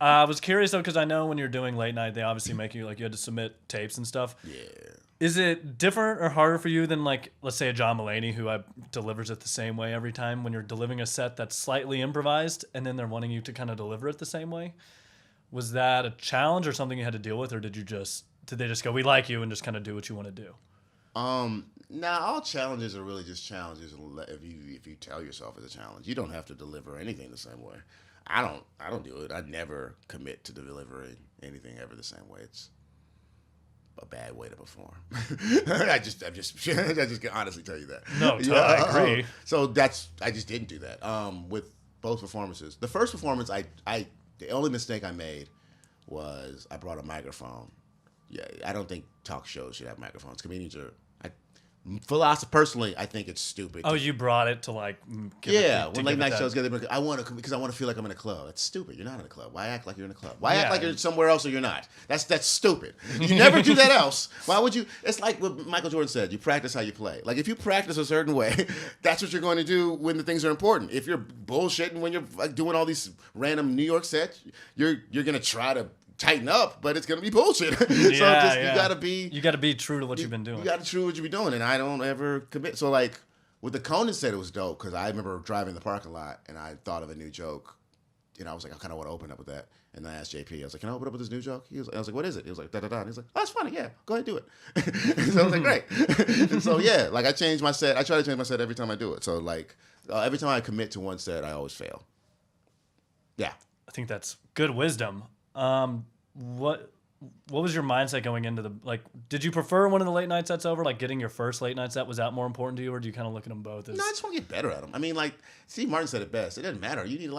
I was curious though, because I know when you're doing late night, they obviously make you you had to submit tapes and stuff. Yeah. Is it different or harder for you than let's say a John Mulaney who delivers it the same way every time when you're delivering a set that's slightly improvised and then they're wanting you to kind of deliver it the same way? Was that a challenge or something you had to deal with, or did they just go, we like you, and just kind of do what you want to do? All challenges are really just challenges if you tell yourself it's a challenge. You don't have to deliver anything the same way. I don't do it. I never commit to delivering anything ever the same way. It's a bad way to perform. I just can honestly tell you that. No, I agree. So I just didn't do that. With both performances. The first performance, the only mistake I made was I brought a microphone. Yeah, I don't think talk shows should have microphones. Comedians are. Personally, I think it's stupid. Oh, you brought it to when late night shows get because I want to feel like I'm in a club. That's stupid. You're not in a club. Why act like you're in a club? Why act like you're somewhere else or you're not? That's stupid. You never do that else. Why would you? It's like what Michael Jordan said. You practice how you play. Like if you practice a certain way, that's what you're going to do when the things are important. If you're bullshitting when you're doing all these random New York sets, you're gonna try to tighten up, but it's gonna be bullshit. You gotta be true to what you've been doing. You gotta true what you've been doing, and I don't ever commit. So like with the Conan set, it was dope because I remember driving in the parking lot and I thought of a new joke, and I was like, I kind of want to open up with that. And I asked JP, I was like, can I open up with this new joke? I was like, what is it? He was like, da da da. And he's like, oh, that's funny. Yeah, go ahead, do it. So I was like, great. And so yeah, like I changed my set. I try to change my set every time I do it. So like every time I commit to one set, I always fail. Yeah, I think that's good wisdom. What was your mindset going into did you prefer one of the late night sets over, getting your first late night set? Was that more important to you, or do you kind of look at them both as... No, I just want to get better at them. I mean, Steve Martin said it best. It doesn't matter. You need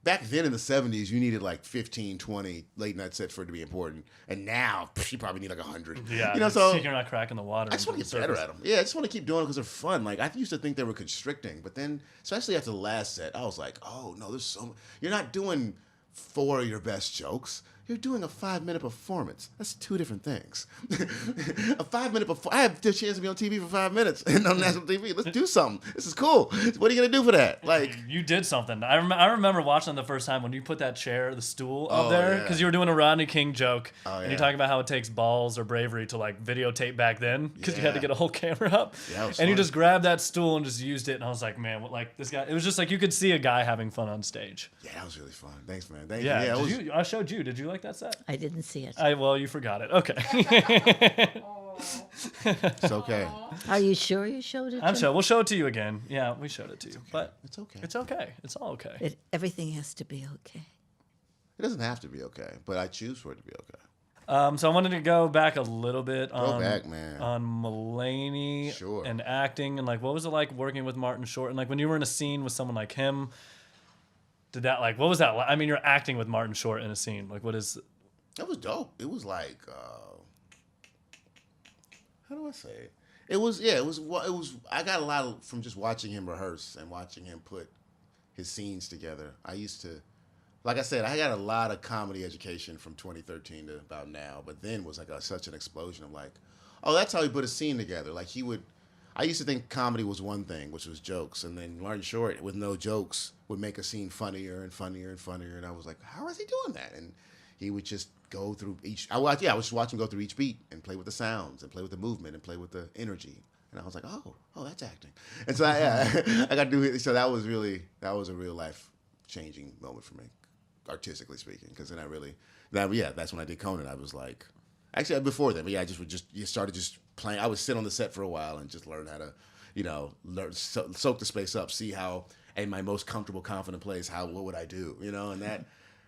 back then in the 70s, you needed 15, 20 late night sets for it to be important. And now, you probably need 100. Yeah, so you're not cracking the water. I just want to get better at them. Yeah, I just want to keep doing it because they're fun. I used to think they were constricting, but then, especially after the last set, I was like, oh, no, there's so much. You're not doing 4 of your best jokes. You're doing a 5-minute performance. That's 2 different things. A 5-minute performance. I have the chance to be on TV for 5 minutes and on national TV. Let's do something. This is cool. What are you gonna do for that? You did something. I remember watching the first time when you put that chair, the stool up there, because you were doing a Rodney King joke, and you're talking about how it takes balls or bravery to videotape back then because you had to get a whole camera up. Yeah, and you just grabbed that stool and just used it, and I was like, man, this guy. It was just you could see a guy having fun on stage. Yeah, that was really fun. Thanks, man. Thank you. I showed you. Did you like that set? I didn't see it. Well, you forgot it. Okay. It's okay. Are you sure you showed it? I'm sure. We'll show it to you again. Yeah, we showed it to you. Okay. But it's okay. It's okay. It's all okay. Everything has to be okay. It doesn't have to be okay, but I choose for it to be okay. So I wanted to go back a little bit on Mulaney and acting, and what was it like working with Martin Short, and when you were in a scene with someone like him, did that what was that like? I mean, you're acting with Martin Short in a scene. What is? It was dope. It was how do I say it? It was I got a lot from just watching him rehearse and watching him put his scenes together. I used to, like I said, I got a lot of comedy education from 2013 to about now, but then was such an explosion of oh, that's how he put a scene together. I used to think comedy was one thing, which was jokes, and then Martin Short, with no jokes, would make a scene funnier and funnier and funnier, and I was like, how is he doing that? And he would just go through I was just watching him go through each beat and play with the sounds and play with the movement and play with the energy, and I was like, oh, that's acting. And so I got to do it. So that was a real life changing moment for me, artistically speaking, because then that's when I did Conan. I was like, actually before then, but yeah, you started just playing. I would sit on the set for a while and just learn how to, soak the space up, see how in my most comfortable, confident place, what would I do, and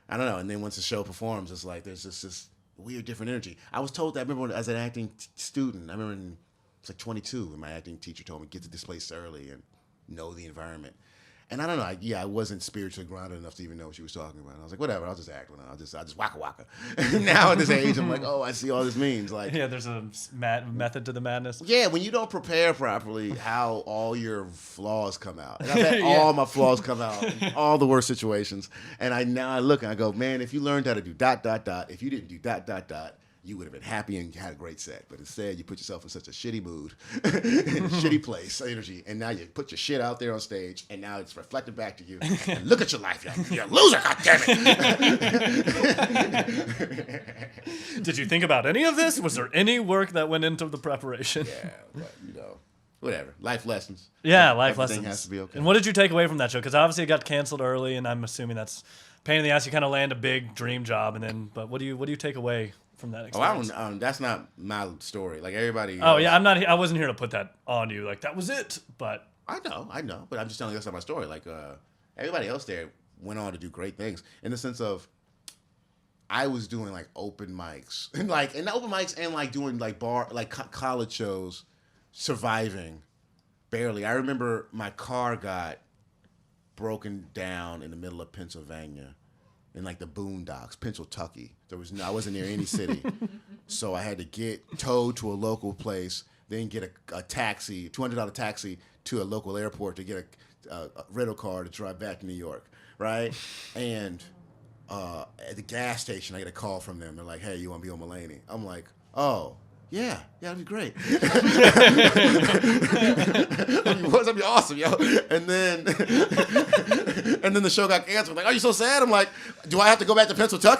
I don't know. And then once the show performs, it's like there's just this weird different energy. I was told that, I remember as an acting student, I remember it's like 22, and my acting teacher told me, get to this place early and know the environment. And I don't know, I wasn't spiritually grounded enough to even know what she was talking about. And I was like, whatever, I'll just act. I'll just waka waka. Now at this age, I'm like, oh, I see all this means. Like, Yeah, there's a method to the madness. yeah, when you don't prepare properly, how all your flaws come out. And I've had all my flaws come out in all the worst situations. And now I look and I go, man, if you learned how to do ... if you didn't do ... you would have been happy and had a great set. But instead, you put yourself in such a shitty mood, in a shitty place, energy, and now you put your shit out there on stage, and now it's reflected back to you. And look at your life, you're a loser, goddammit. Did you think about any of this? Was there any work that went into the preparation? Yeah, but, whatever. Life lessons. Yeah, life Everything lessons. has to be okay. And what did you take away from that show? Because obviously it got canceled early, and I'm assuming that's pain in the ass. You kind of land a big dream job, and then. But what do you take away from that experience? That's not my story. Like everybody. Oh yeah, I wasn't here to put that on you. Like that was it. But I know. But I'm just telling you that's not my story. Like everybody else there went on to do great things in the sense of I was doing like open mics and open mics and like doing like college shows, surviving barely. I remember my car got broken down in the middle of Pennsylvania. In like the boondocks, Pennsylvania. I wasn't near any city. So I had to get towed to a local place, then get a taxi, $200 taxi to a local airport to get a rental car to drive back to New York, right? And at the gas station, I get a call from them. They're like, hey, you want to be on Mulaney? I'm like, oh, yeah, that'd be great. That'd be awesome, yo. And then the show got canceled. Like, are you so sad? I'm like, do I have to go back to Pennsylvania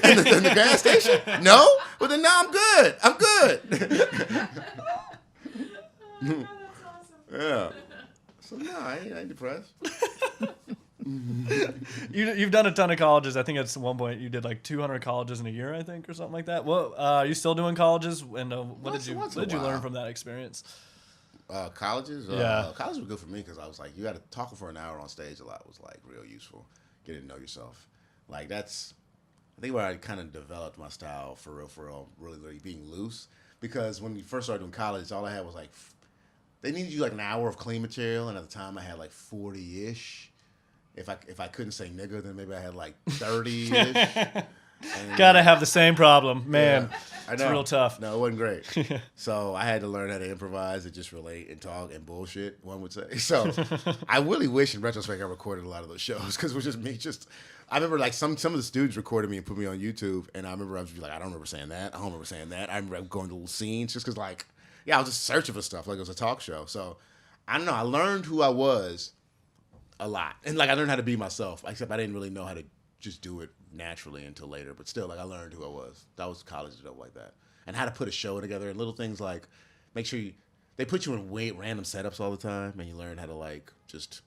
and the gas station? No? Well, then now I'm good. Yeah. So no, I ain't depressed. you've done a ton of colleges. I think at one point you did like 200 colleges in a year, I think, or something like that. Well, are you still doing colleges? And what did you learn from that experience? Colleges? Yeah. Colleges were good for me because I was like, you got to talk for an hour on stage a lot was like real useful. Getting to know yourself. Like I think where I kind of developed my style for real, really being loose. Because when you first started doing college, all I had was like, they needed you like an hour of clean material. And at the time I had like 40-ish. If I couldn't say nigga, then maybe I had like 30-ish. Gotta have the same problem, man. Yeah, I know. It's real tough. No, it wasn't great. So I had to learn how to improvise and just relate and talk and bullshit, one would say. So I really wish in retrospect I recorded a lot of those shows because it was just me. I remember like some of the students recorded me and put me on YouTube, and I remember I was like, I don't remember saying that. I don't remember saying that. I remember going to little scenes just because like, yeah, I was just searching for stuff like it was a talk show. So I don't know. I learned who I was a lot, and like I learned how to be myself. Except I didn't really know how to just do it naturally until later. But still, like I learned who I was. That was college stuff like that, and how to put a show together and little things like make sure they put you in random setups all the time, and you learn how to like just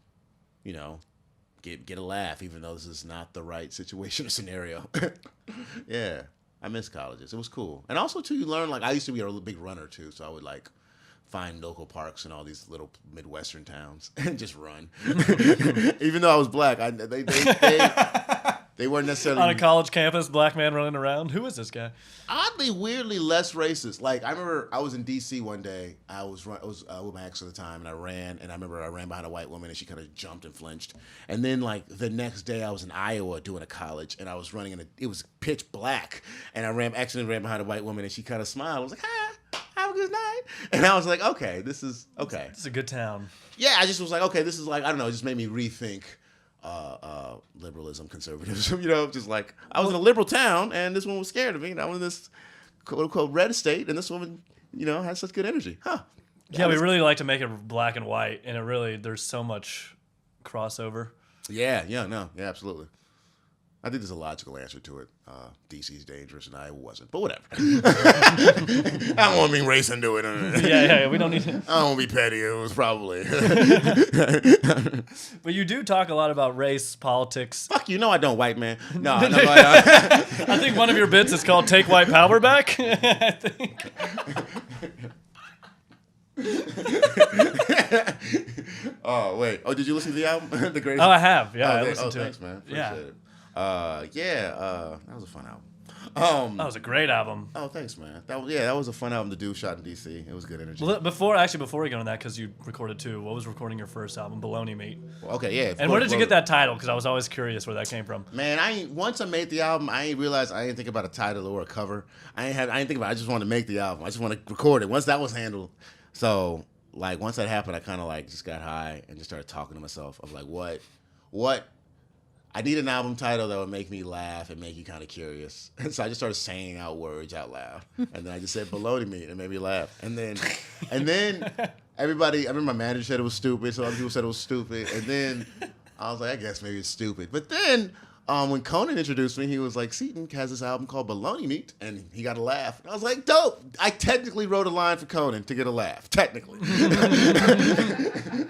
get a laugh, even though this is not the right situation or scenario. Yeah, I miss colleges. It was cool, and also too, you learn like I used to be a big runner too, so I would like find local parks in all these little Midwestern towns and just run. Even though I was black, they weren't necessarily on a college campus, black man running around. Who is this guy? Oddly, weirdly less racist. Like I remember, I was in D.C. one day. I was with my ex at the time, and I ran. And I remember I ran behind a white woman, and she kind of jumped and flinched. And then like the next day, I was in Iowa doing a college, and I was running it was pitch black, and I accidentally ran behind a white woman, and she kind of smiled. I was like, hi. Have a good night. And I was like, okay, this is okay. It's a good town. Yeah, I just was like, okay, this is like, I don't know, it just made me rethink liberalism, conservatism, just like, I was in a liberal town, and this one was scared of me, and I was in this quote-unquote red state, and this woman, has such good energy. Huh. Yeah, we really like to make it black and white, and there's so much crossover. Yeah, absolutely. I think there's a logical answer to it. DC's dangerous and Iowa wasn't, but whatever. I don't want to be race into it. Yeah, we don't need to. I don't want to be petty. It was probably. But you do talk a lot about race, politics. Fuck you, no, I don't, white man. No, I think one of your bits is called "Take White Power Back." I think. Oh wait! Oh, did you listen to the album, The Greatest? Oh, I have. Yeah, I listened to thanks, it. man. Appreciate Yeah. it. That was a fun album. That was a great album. Oh, thanks, man. That was a fun album to do. Shot in DC. It was good energy. Well, before we go on that, because you recorded two, what was recording your first album, Baloney Meat? Well, okay, yeah. And where did you get that title? Because I was always curious where that came from. Man, once I made the album, I ain't realized I didn't think about a title or a cover. I didn't think about it. I just wanted to make the album. I just want to record it. Once that was handled, so like once that happened, I kind of like just got high and just started talking to myself of like what. I need an album title that would make me laugh and make you kind of curious. And so I just started saying out words out loud. And then I just said Baloney Meat and it made me laugh. And then everybody, I remember my manager said it was stupid. So other people said it was stupid. And then I was like, I guess maybe it's stupid. But then when Conan introduced me, he was like, Seaton has this album called Baloney Meat. And he got a laugh. And I was like, dope. I technically wrote a line for Conan to get a laugh. Technically.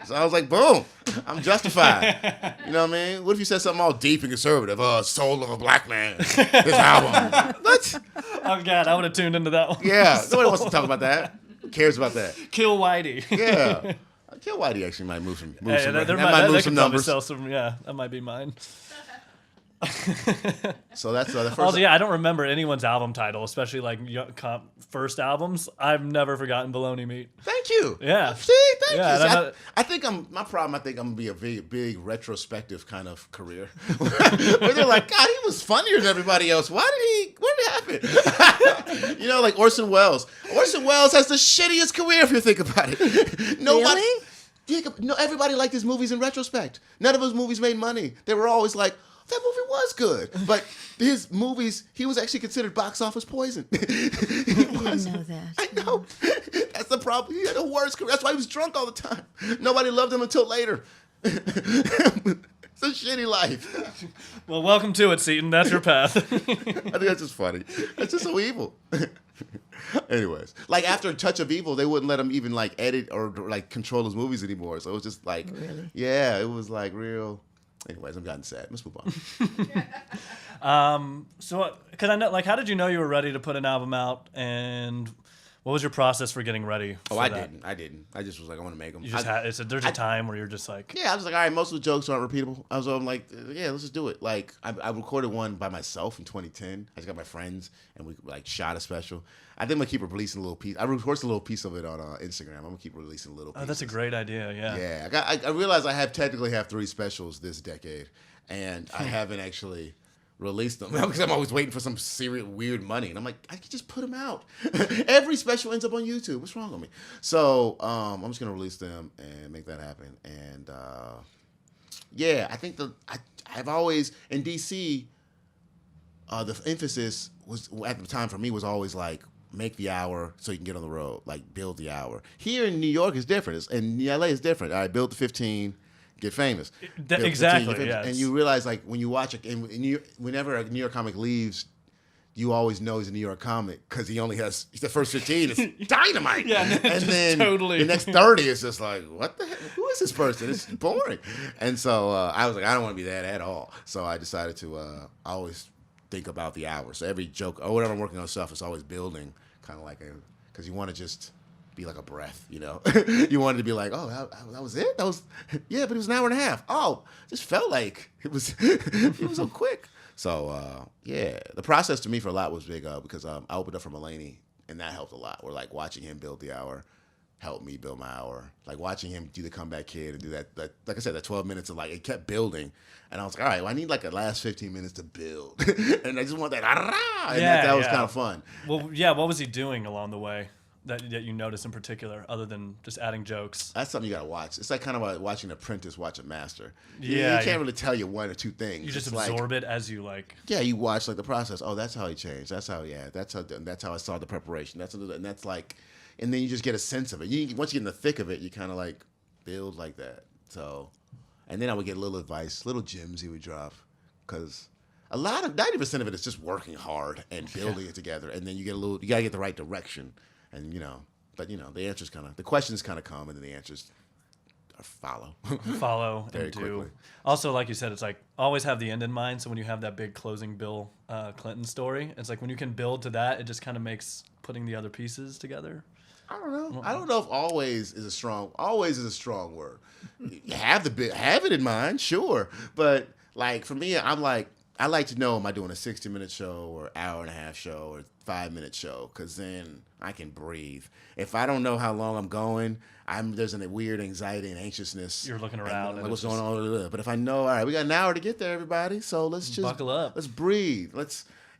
So I was like, boom. I'm justified. You know what I mean? What if you said something all deep and conservative? Soul of a black man. This album. What? Oh, God. I would have tuned into that one. Yeah. Nobody wants to talk about that. Who cares about that? Kill Whitey. Yeah. Kill Whitey actually might move some numbers. Yeah, that might be mine. So that's the first. Also, yeah, I don't remember anyone's album title, especially like first albums. I've never forgotten Baloney Meat. Thank you. Yeah. See, thank you. Yeah, I think I'm gonna be a big retrospective kind of career. Where they're like, God, he was funnier than everybody else. What did it happen? You know, like Orson Welles. Orson Welles has the shittiest career if you think about it. Nobody. Really? No, everybody liked his movies in retrospect. None of his movies made money. They were always like, that movie was good. But his movies, he was actually considered box office poison. I didn't know that. I know. That's the problem. He had the worst career. That's why he was drunk all the time. Nobody loved him until later. It's a shitty life. Well, welcome to it, Seaton. That's your path. I think that's just funny. That's just so evil. Anyways, like after Touch of Evil, they wouldn't let him even like edit or like control his movies anymore. So it was just like, really? Yeah, it was like real. Anyways, I'm gotten sad. Let's move on. So, because I know, like, how did you know you were ready to put an album out, and what was your process for getting ready? I didn't. I just was like, I want to make them. You just there's a time where you're just like, yeah, I was like, all right, most of the jokes aren't repeatable. I'm like, yeah, let's just do it. Like, I recorded one by myself in 2010. I just got my friends, and we like shot a special. I think I'm gonna keep releasing a little piece. I recorded a little piece of it on Instagram. I'm gonna keep releasing little pieces. Oh, that's a great idea. Yeah. Yeah, I realized I technically have 3 specials this decade, and I haven't actually released them because I'm always waiting for some serious weird money, and I'm like, I could just put them out. Every special ends up on YouTube. What's wrong with me? So I'm just gonna release them and make that happen. And yeah, I think I've always in DC. The emphasis was at the time for me was always like make the hour so you can get on the road, like build the hour. Here in New York is different, and LA is different. All right, build the 15. Get famous. Exactly. 15, Yeah. And you realize, like, when you watch whenever a New York comic leaves, you always know he's a New York comic because he only has the first 15 is dynamite. Yeah, and then totally. the next 30 is just like, what the heck? Who is this person? It's boring. And so I was like, I don't want to be that at all. So I decided to always think about the hour. So every joke or whatever I'm working on stuff is always building, kind of like because you want to just be like a breath, you know. You wanted to be like, oh, that was it. Yeah, but it was an hour and a half. Oh, just felt like it was so quick. So yeah, the process to me for a lot was big because I opened up for Mulaney, and that helped a lot. We're like watching him build the hour helped me build my hour. Like watching him do the comeback kid and do that like I said, that 12 minutes of like it kept building, and I was like, all right, well, I need like the last 15 minutes to build, and I just want that. And that was kind of fun. Well, yeah. What was he doing along the way that you noticed in particular, other than just adding jokes? That's something you got to watch. It's like kind of like watching an apprentice watch a master. Yeah, you can't really tell you 1 or 2 things. You just it's absorb like, it as you like. Yeah, you watch like the process. Oh, that's how he changed. That's how I saw the preparation. That's like, and then you just get a sense of it. Once you get in the thick of it, you kind of like build like that. So, and then I would get little advice, little gems he would drop, because a lot of 90% of it is just working hard and building it together, and then you gotta get the right direction. And the questions kind of come, and then the answers follow. Very and do. Quickly. Also, like you said, it's like always have the end in mind. So when you have that big closing Bill Clinton story, it's like when you can build to that, it just kind of makes putting the other pieces together. I don't know. I don't know if always is a strong word. You have it in mind, sure, but like for me, I'm like, I like to know, am I doing a 60-minute show or hour and a half show or 5-minute show? Because then I can breathe. If I don't know how long I'm going, there's a weird anxiety and anxiousness. You're looking around. Like, what's going on? But if I know, all right, we got an hour to get there, everybody. So let's just buckle up. Let's breathe.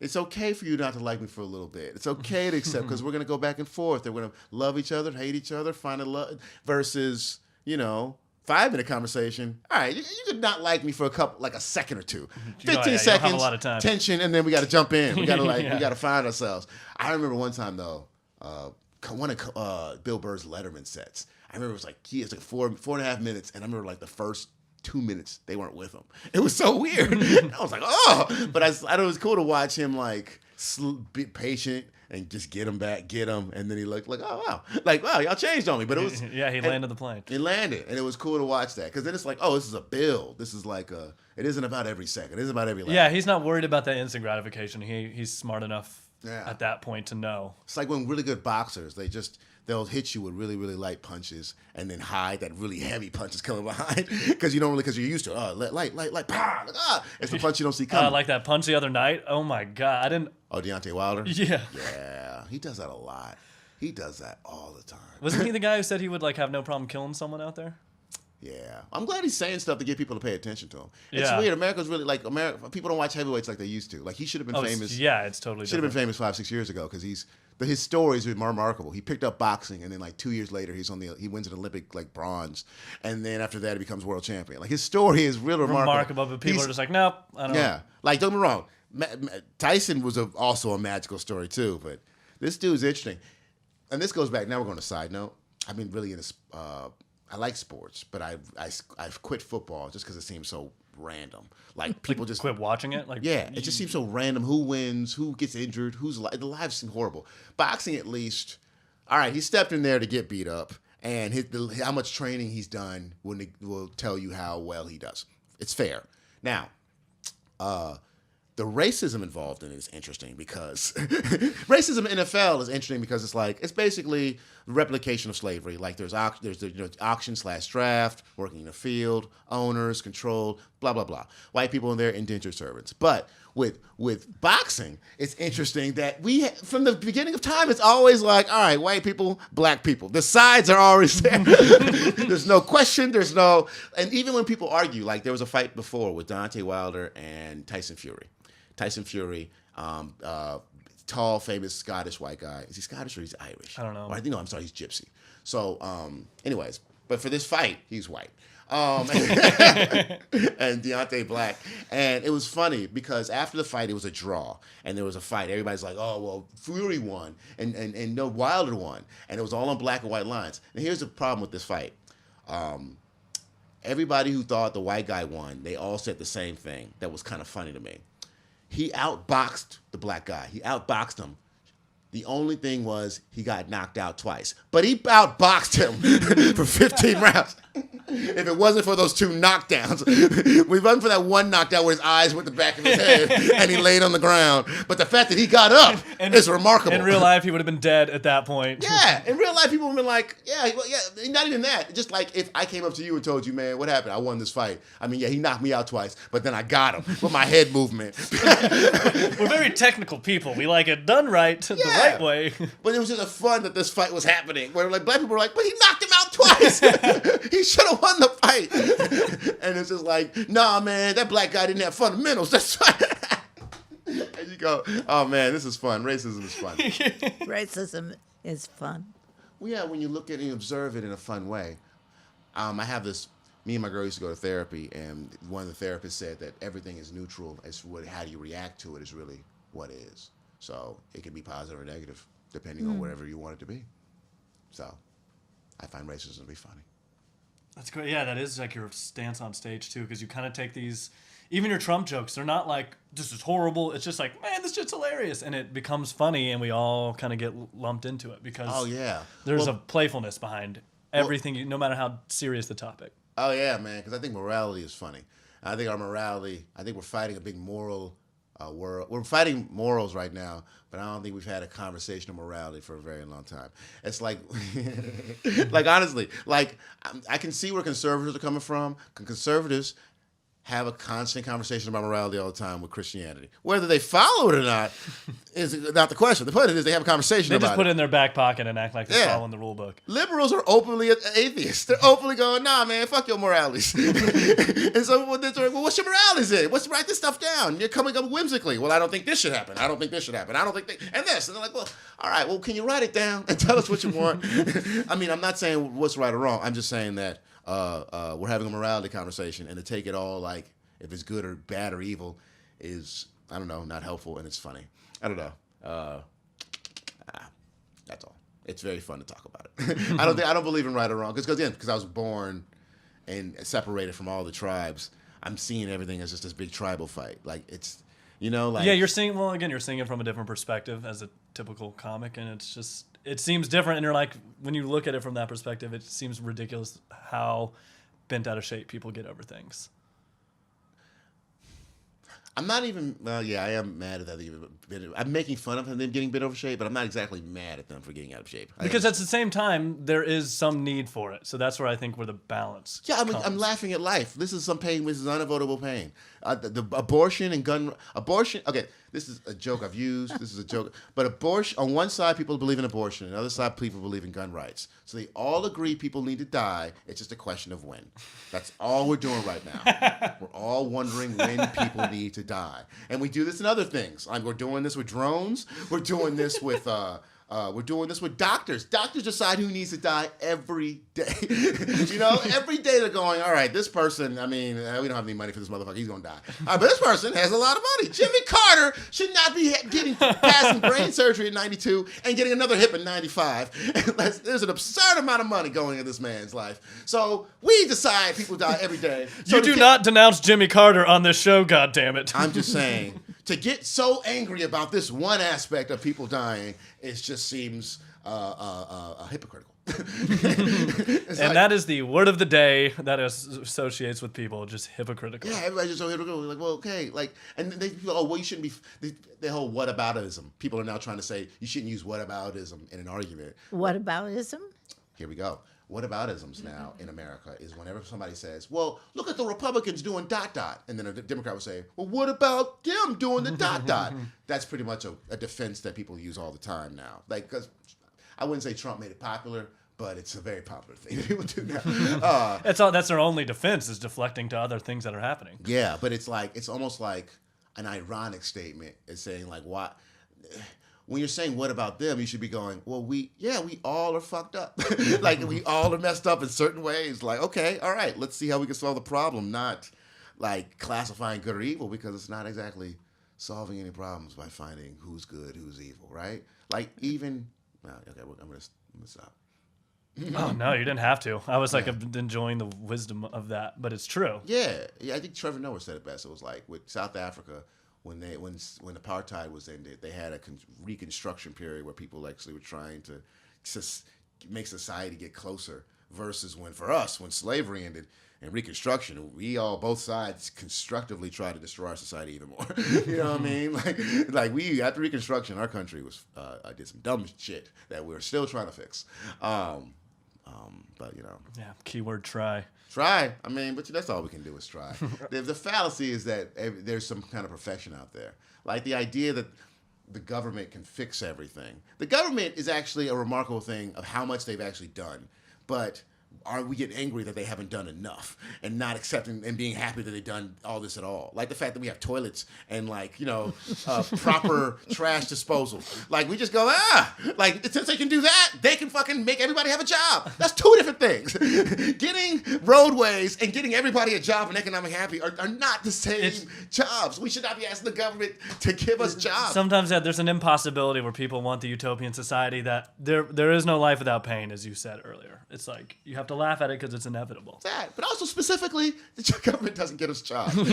It's okay for you not to like me for a little bit. It's okay to accept because we're going to go back and forth. We're going to love each other, hate each other, find a love versus, 5-minute conversation. All right, you could not like me for a second or two. 15 you seconds, don't have a lot of time. tension, and then we got to jump in. We got to Yeah. we got to find ourselves. I remember one time though, one of Bill Burr's Letterman sets. I remember it was like 4.5 minutes, and I remember like the first 2 minutes they weren't with him. It was so weird. I was like, oh, but I thought it was cool to watch him like be patient and just get him back, and then he looked like, oh wow, y'all changed on me. But it was Yeah, he landed the plane. He landed, and it was cool to watch that because then it's like, oh, this is a build. This is like it isn't about every second. It isn't about every laugh. Yeah, he's not worried about that instant gratification. He's smart enough at that point to know. It's like when really good boxers, they'll hit you with really, really light punches and then hide that really heavy punches coming behind because you're used to light, pow, it's the punch you don't see coming. Like that punch the other night. Oh my God, I didn't. Oh, Deontay Wilder? Yeah. Yeah, he does that a lot. He does that all the time. Wasn't he the guy who said he would have no problem killing someone out there? Yeah, I'm glad he's saying stuff to get people to pay attention to him. It's Yeah. weird. America's really people don't watch heavyweights like they used to. Like he should have been famous. Yeah, it's totally Should have different. been famous 5-6 years ago because his stories are remarkable. He picked up boxing and then 2 years later he wins an Olympic Bronze, and then after that he becomes world champion. Like his story is real remarkable. But people are just like, nope, I don't know. Yeah, like don't get me wrong, Tyson was also a magical story too, but this dude's interesting. And this goes back. Now we're going to side note. I've been really into. I like sports, but I've quit football just because it seems so random. Like people just quit watching it. it just seems so random. Who wins? Who gets injured? The lives seem horrible. Boxing, at least, all right. He stepped in there to get beat up, and how much training he's done will tell you how well he does. It's fair. Now, the racism involved in it is interesting because racism in NFL is interesting because it's basically replication of slavery. Like there's auction/draft, working in the field, owners, controlled, blah blah blah. White people in there, indentured servants. But with boxing, it's interesting that from the beginning of time, it's always like, all right, white people, black people. The sides are always there. There's no question. And even when people argue, like there was a fight before with Deontay Wilder and Tyson Fury. Tyson Fury, tall, famous Scottish white guy. Is he Scottish or he's Irish? I don't know. I'm sorry, he's Gypsy. So, anyways, but for this fight, he's white. And Deontay black. And it was funny because after the fight, it was a draw. And there was a fight. Everybody's like, oh, well, Fury won. And no, Wilder won. And it was all on black and white lines. And here's the problem with this fight. Everybody who thought the white guy won, they all said the same thing. That was kind of funny to me. He outboxed the black guy. He outboxed him. The only thing was he got knocked out twice. But he outboxed him for 15 rounds. If it wasn't for those 2 knockdowns, we wasn't for that one knockdown where his eyes went the back of his head and he laid on the ground. But the fact that he got up is remarkable. In real life, he would have been dead at that point. Yeah, in real life, people would have been like, yeah, not even that. Just like if I came up to you and told you, man, what happened? I won this fight. I mean, yeah, he knocked me out twice, but then I got him with my head movement. We're very technical people. We like it done right, the right way. But it was just fun that this fight was happening. Where black people were like, but he knocked him out twice. He should have won the fight. And it's just like, nah, man, that black guy didn't have fundamentals. That's why. And you go, oh man, this is fun. Racism is fun. Racism is fun. Well, yeah, when you look at it and observe it in a fun way. I have this. Me and my girl used to go to therapy, and one of the therapists said that everything is neutral. How do you react to it is really what is. So it can be positive or negative depending on whatever you want it to be. So I find racism to be funny. That's great. Yeah, that is like your stance on stage too, because you kind of take these, even your Trump jokes, they're not like, this is horrible. It's just like, man, this shit's hilarious. And it becomes funny, and we all kind of get lumped into it because there's a playfulness behind everything, no matter how serious the topic. Oh, yeah, man, because I think morality is funny. I think we're fighting a big moral world. We're fighting morals right now, but I don't think we've had a conversation of morality for a very long time. It's like, honestly, I can see where conservatives are coming from. Conservatives have a constant conversation about morality all the time with Christianity. Whether they follow it or not is not the question. The point is they have a conversation about it. They just put it in their back pocket and act like they're following the rule book. Liberals are openly atheists. They're openly going, nah, man, fuck your moralities. And so they're like, well, what's your moralities in? Write this stuff down. You're coming up whimsically. Well, I don't think this should happen. I don't think this should happen. I don't think and this. And they're like, well, all right, well, can you write it down and tell us what you want? I mean, I'm not saying what's right or wrong. I'm just saying that we're having a morality conversation, and to take it all like if it's good or bad or evil is, I don't know, not helpful, and it's funny. I don't know. That's all. It's very fun to talk about it. I don't believe in right or wrong because I was born and separated from all the tribes. I'm seeing everything as just this big tribal fight. Like it's, like yeah, you're seeing it from a different perspective as a typical comic, and it seems different. And you're like, when you look at it from that perspective, it seems ridiculous how bent out of shape people get over things. I'm not even. Well, yeah, I am mad at that. I'm making fun of them getting bent over shape, but I'm not exactly mad at them for getting out of shape. Because at the same time, there is some need for it. So that's where I think where the balance. Yeah, I'm laughing at life. This is some pain. This is unavoidable pain. The abortion and abortion. Okay, this is a joke I've used. This is a joke. But abortion, on one side, people believe in abortion. On the other side, people believe in gun rights. So they all agree people need to die. It's just a question of when. That's all we're doing right now. We're all wondering when people need to die. And we do this in other things. We're doing this with drones. We're doing this with doctors. Doctors decide who needs to die every day. Every day they're going, all right, this person, I mean, we don't have any money for this motherfucker. He's going to die. All right, but this person has a lot of money. Jimmy Carter should not be passing brain surgery in 92 and getting another hip in 95. There's an absurd amount of money going in this man's life. So we decide people die every day. So you do not denounce Jimmy Carter on this show, goddammit. I'm just saying, to get so angry about this one aspect of people dying, it just seems hypocritical. And that is the word of the day that associates with people, just hypocritical. Yeah, everybody's just so hypocritical. Like, well, okay. And they feel, you shouldn't be, the whole whataboutism. People are now trying to say you shouldn't use whataboutism in an argument. Whataboutism? Here we go. Whataboutisms now in America is whenever somebody says, well, look at the Republicans doing ... And then a Democrat will say, well, what about them doing the ... That's pretty much a defense that people use all the time now. Like, because I wouldn't say Trump made it popular, but it's a very popular thing that people do now. That's their only defense, is deflecting to other things that are happening. Yeah, but it's almost like an ironic statement. It's saying like, why... When you're saying what about them, you should be going, well, we all are fucked up. Like, we all are messed up in certain ways. Like, okay, all right, let's see how we can solve the problem, not like classifying good or evil, because it's not exactly solving any problems by finding who's good, who's evil, right? Like, even, okay, I'm going to stop. Oh, no, you didn't have to. I was enjoying the wisdom of that, but it's true. Yeah, I think Trevor Noah said it best. It was like with South Africa, when apartheid was ended, they had a reconstruction period where people actually were trying to make society get closer. Versus when slavery ended and Reconstruction, both sides constructively tried to destroy our society even more. You know what I mean? Like we after Reconstruction, our country was did some dumb shit that we're still trying to fix. But yeah, keyword try. Try. I mean, but that's all we can do is try. The fallacy is that there's some kind of perfection out there. Like the idea that the government can fix everything. The government is actually a remarkable thing of how much they've actually done. But are we getting angry that they haven't done enough and not accepting and being happy that they've done all this at all? Like the fact that we have toilets and proper trash disposal. Like we just go, like since they can do that, they can fucking make everybody have a job. That's two different things. Getting roadways and getting everybody a job and economic happy are not the same jobs. We should not be asking the government to give us jobs. Sometimes there's an impossibility where people want the utopian society that there is no life without pain, as you said earlier. It's like you have to laugh at it because it's inevitable. That, but also specifically, the government doesn't get us jobs. People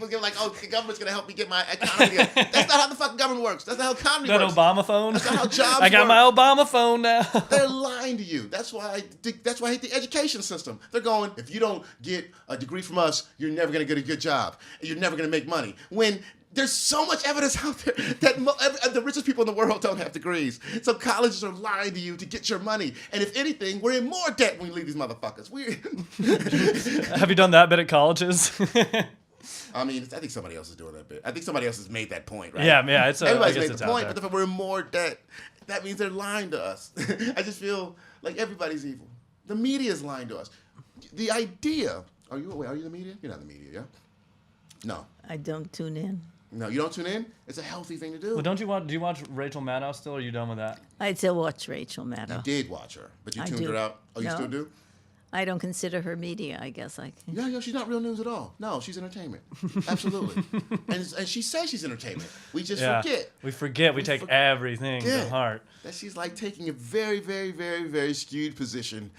get like, the government's gonna help me get my economy. That's not how the fucking government works. That's not how economy works. That Obama phone. That's not how jobs I got work. my Obama phone now. They're lying to you. That's why I hate the education system. They're going, if you don't get a degree from us, you're never gonna get a good job. You're never gonna make money. When there's so much evidence out there that the richest people in the world don't have degrees. So colleges are lying to you to get your money. And if anything, we're in more debt when we leave these motherfuckers. Have you done that bit at colleges? I mean, I think somebody else is doing that bit. I think somebody else has made that point, right? Yeah. Everybody's I guess made it's the out point, there. but if we're in more debt, that means they're lying to us. I just feel like everybody's evil. The media is lying to us. The idea. Are you the media? You're not the media, yeah? No. I don't tune in. No, you don't tune in? It's a healthy thing to do. Well, do you watch Rachel Maddow still, or are you done with that? I'd still watch Rachel You Maddow. did watch her, but you I tuned do. her out. Oh, you No. still do? I don't consider her media, I guess. Yeah, she's not real news at all. No, she's entertainment. Absolutely. and she says she's entertainment. We just forget. We forget. We take everything to heart. That she's like taking a very, very, very, very skewed position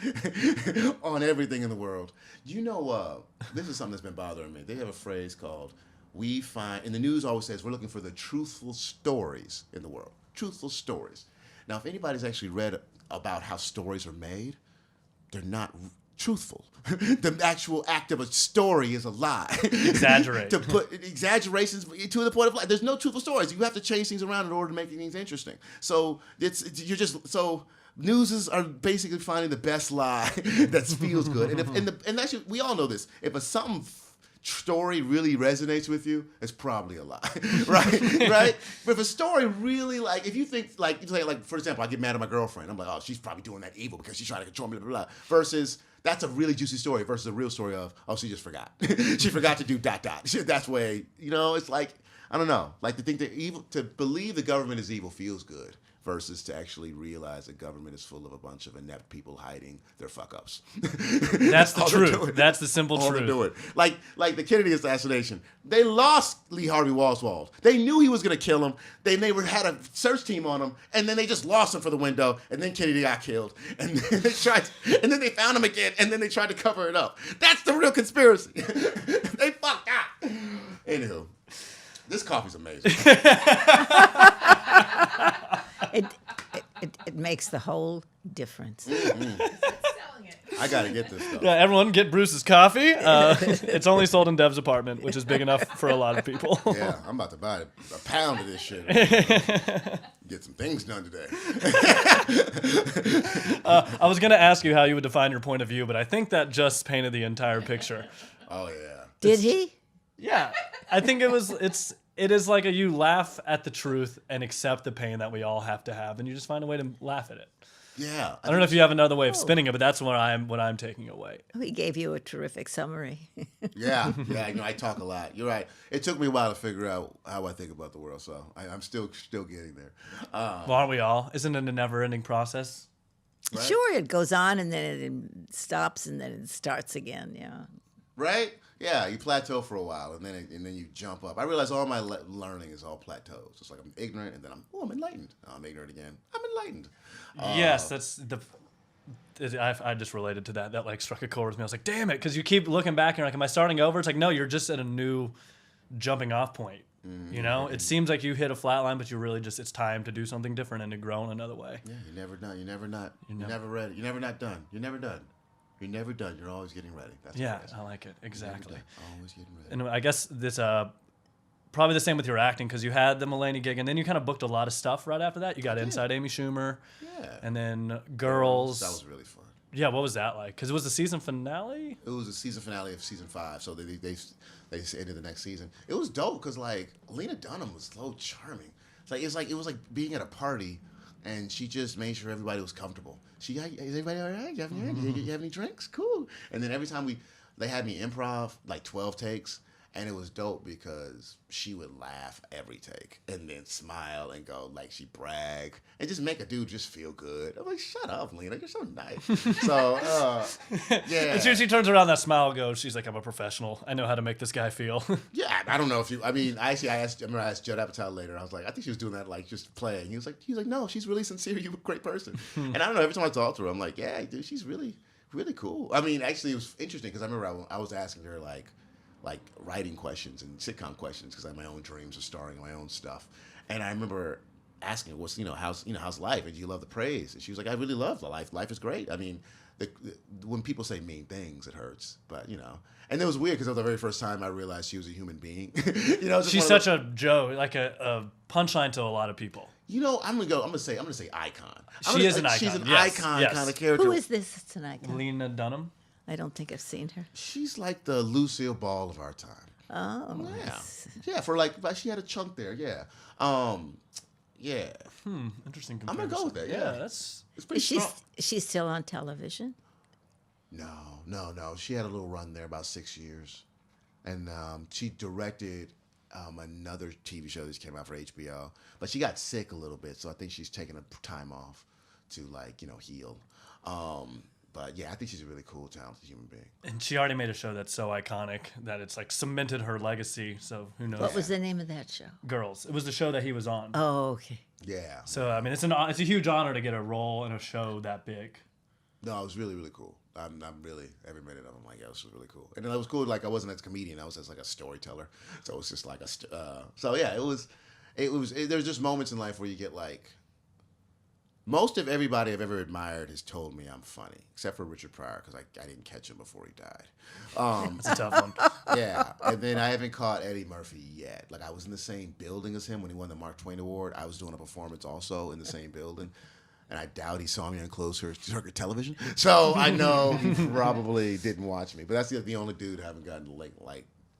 on everything in the world. You know, this is something that's been bothering me. They have a phrase called, and the news always says, we're looking for the truthful stories in the world. Truthful stories. Now, if anybody's actually read about how stories are made, they're not truthful. The actual act of a story is a lie. Exaggerate. To put exaggerations to the point of lie. There's no truthful stories. You have to change things around in order to make things interesting. So newses are basically finding the best lie that feels good. And actually, we all know this. If some story really resonates with you, it's probably a lie, right? But if a story really, like, if you think, like, for example, I get mad at my girlfriend. I'm like, oh, she's probably doing that evil because she's trying to control me, blah, blah, blah. Versus, that's a really juicy story versus a real story of, oh, she just forgot. She forgot to do ... That's way, it's like, I don't know. Like, to think that to believe the government is evil feels good versus to actually realize the government is full of a bunch of inept people hiding their fuck-ups. That's the truth. That's the simple All truth. they're doing. Like the Kennedy assassination. They lost Lee Harvey Oswald. They knew he was going to kill him. They had a search team on him, and then they just lost him for the window, and then Kennedy got killed. And then they found him again, and then they tried to cover it up. That's the real conspiracy. They fucked up. Anywho, this coffee's amazing. It makes the whole difference. Selling it. I got to get this stuff. Yeah, everyone get Bruce's coffee. It's only sold in Dev's apartment, which is big enough for a lot of people. Yeah, I'm about to buy a pound of this shit. Get some things done today. I was going to ask you how you would define your point of view, but I think that just painted the entire picture. Oh, yeah. Did he? Yeah, I think it is like you laugh at the truth and accept the pain that we all have to have, and you just find a way to laugh at it. Yeah. I don't know if you have another way of spinning it, but that's what I'm taking away. He gave you a terrific summary. Yeah. I talk a lot. You're right. It took me a while to figure out how I think about the world, so I'm still getting there. Well, aren't we all? Isn't it a never-ending process? Right? Sure, it goes on and then it stops and then it starts again. Yeah. Right? Yeah, you plateau for a while and then you jump up. I realize all my learning is all plateaus. It's like I'm ignorant and then I'm enlightened. Oh, I'm ignorant again. I'm enlightened. Yes, that's I just related to that. That like struck a chord with me. I was like, damn it, because you keep looking back and you're like, am I starting over? It's like, no, you're just at a new jumping off point. Mm-hmm. It seems like you hit a flat line, but you really it's time to do something different and to grow in another way. Yeah, you're never done. You're never ready. You're never not done. You're never done. You're never done. You're always getting ready. That's what it is. I like it. Exactly. Always getting ready. And I guess this probably the same with your acting, because you had the Mulaney gig, and then you kind of booked a lot of stuff right after that. You got Inside Amy Schumer, and then Girls. That was really fun. Yeah, what was that like? Because it was the season finale. It was the season finale of season 5, so they ended the next season. It was dope because like Lena Dunham was so charming. It was like being at a party, and she just made sure everybody was comfortable. Is everybody all right? You have any drinks? Cool. And then every time they had me improv like 12 takes. And it was dope because she would laugh every take and then smile and go like she brag and just make a dude just feel good. I'm like, shut up, Lena, you're so nice. So, yeah. As soon as she turns around, that smile goes. She's like, I'm a professional. I know how to make this guy feel. Yeah, I don't know if you. I mean, I asked Judd Apatow later. I was like, I think she was doing that like just playing. He was like, no, she's really sincere. You're a great person. And I don't know. Every time I talk to her, I'm like, yeah, dude, she's really, really cool. I mean, actually, it was interesting because I remember I was asking her like writing questions and sitcom questions because I have my own dreams of starring in my own stuff. And I remember asking her, what's, how's life? And do you love the praise? And she was like, I really love life. Life is great. I mean, when people say mean things, it hurts. But, and it was weird because it was the very first time I realized she was a human being. She's such a joke, like a punchline to a lot of people. I'm gonna say icon. She is an icon. She's an Yes. icon Yes. kind of character. Who is this? It's an icon. Lena Dunham. I don't think I've seen her. She's like the Lucille Ball of our time. Oh. Yeah. But she had a chunk there. Yeah. Yeah. Interesting comparison. I'm gonna go with that. Yeah. It's pretty strong. She's still on television? No. She had a little run there, about 6 years, and she directed another TV show that came out for HBO. But she got sick a little bit, so I think she's taking a time off to heal. But yeah, I think she's a really cool, talented human being. And she already made a show that's so iconic that it's cemented her legacy. So who knows? What was the name of that show? Girls. It was the show that he was on. Oh, okay. Yeah. So I mean, it's a huge honor to get a role in a show that big. No, it was really, really cool. I'm really, every minute of it, I'm like, yeah, this was really cool. And it was cool, I wasn't as a comedian, I was as a storyteller. So it was just there's just moments in life where you get most of everybody I've ever admired has told me I'm funny, except for Richard Pryor, because I didn't catch him before he died. It's a tough one. Yeah, and then I haven't caught Eddie Murphy yet. I was in the same building as him when he won the Mark Twain Award. I was doing a performance also in the same building. And I doubt he saw me on closed circuit television. So I know he probably didn't watch me. But that's the only dude I haven't gotten to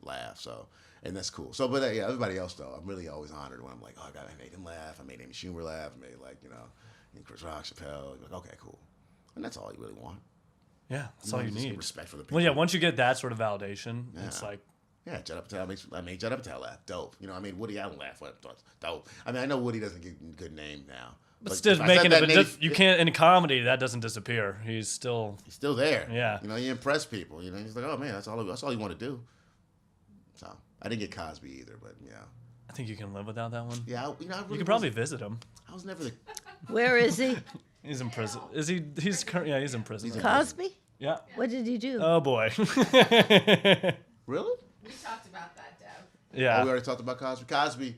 laugh. So, and that's cool. So, but yeah, everybody else though, I'm really always honored when I'm like, oh, I made him laugh. I made Amy Schumer laugh. I made Chris Rock, Chappelle. You're like, okay, cool. And that's all you really want. Yeah, that's all you just need. Respect for the people. Well, yeah, once you get that sort of validation, it's yeah, Judd Apatow I made Judd Apatow laugh. Dope. I made Woody Allen laugh. Dope. I mean, I know Woody doesn't get a good name now. But still making it, you can't, in comedy, that doesn't disappear. He's still there. Yeah. You impress people. He's like, oh man, that's all you want to do. So I didn't get Cosby either, but yeah. I think you can live without that one. Yeah, I really you could probably visit him. I was never the. Where is he? He's in prison. Is he? He's in prison. Cosby? Yeah. What did he do? Oh boy. Really? We talked about that, Deb. Yeah. Oh, we already talked about Cosby. Cosby.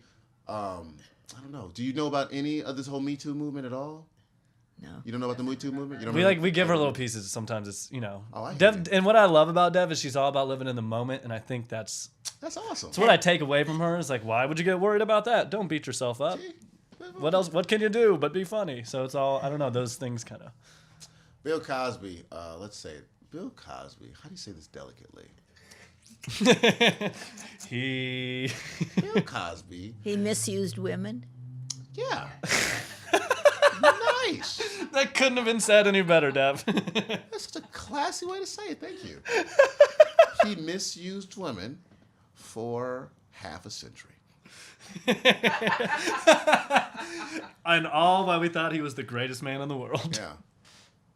I don't know. Do you know about any of this whole Me Too movement at all? No. You don't know about the Me Too movement? You don't we give her little pieces. Sometimes it's Oh, I Dev, and what I love about Dev is she's all about living in the moment, and I think that's awesome. what I take away from her is why would you get worried about that? Don't beat yourself up. What else? What can you do but be funny? So it's all I don't know. Those things kind of. Bill Cosby. Let's say it. Bill Cosby. How do you say this delicately? Bill Cosby. He misused women? Yeah. Nice. That couldn't have been said any better, Dev. That's such a classy way to say it. Thank you. He misused women for half a century. And all while we thought he was the greatest man in the world.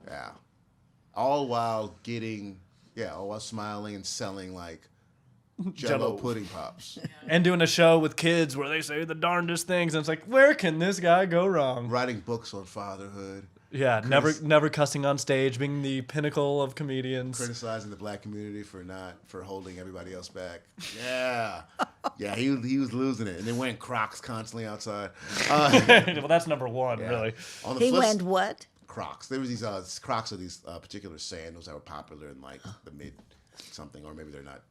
Yeah. All while smiling and selling Jell-O pudding pops. And doing a show with kids where they say the darndest things. And it's where can this guy go wrong? Writing books on fatherhood. Yeah, never cussing on stage, being the pinnacle of comedians. Criticizing the black community for holding everybody else back. Yeah. Yeah, he was losing it. And then wearing Crocs constantly outside. Well, that's number one, yeah. really. He went what? Crocs. There was these Crocs are these particular sandals that were popular in the mid something, or maybe they're not.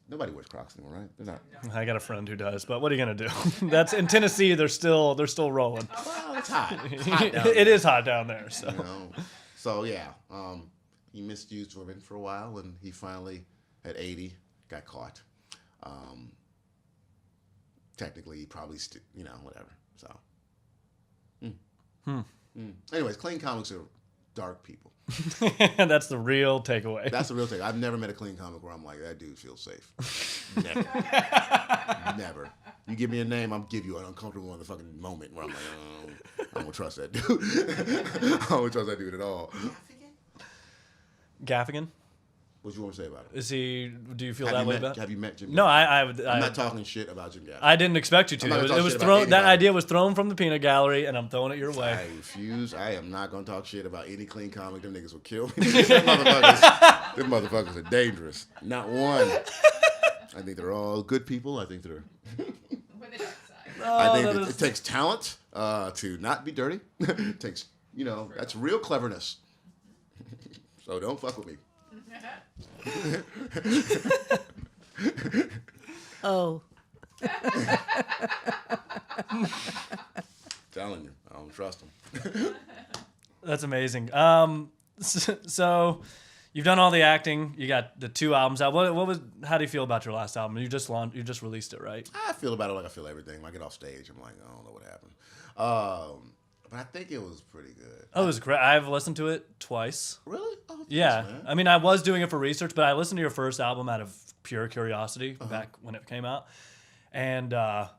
Nobody wears Crocs anymore, right? They're not. I got a friend who does, but what are you gonna do? That's in Tennessee. They're still rolling. Well, it's hot. It's hot down It is hot down there. So. So yeah, he misused women for a while, and he finally, at 80, got caught. Technically, he probably whatever. So. Anyways, clean comics are dark people. That's the real takeaway. That's the real takeaway. I've never met a clean comic where I'm like, that dude feels safe. Never. Never. You give me a name, I'll give you an uncomfortable motherfucking moment where I'm like, I don't trust that dude. I don't trust that dude at all. Gaffigan? What you want to say about it? Is he? Do you feel that way about? Have you met Jim Gaffigan? No, I'm not talking shit about Jim Gaffigan. I didn't expect you to. It was thrown. That idea was thrown from the peanut gallery, and I'm throwing it your way. I refuse. I am not gonna talk shit about any clean comic. Them niggas will kill me. Them motherfuckers are dangerous. Not one. I think they're all good people. I think they're. I think it takes talent to not be dirty. It takes, that's real cleverness. So don't fuck with me. Oh. Telling you, I don't trust them. That's amazing. So you've done all the acting. You got the 2 albums out. How do you feel about your last album? You just released it, right? I feel about it like I feel everything. When I get off stage, I'm like, I don't know what happened. But I think it was pretty good. Oh, it was great. I've listened to it twice. Really? Oh, thanks, Yeah. man. I mean, I was doing it for research, but I listened to your first album out of pure curiosity back when it came out. And I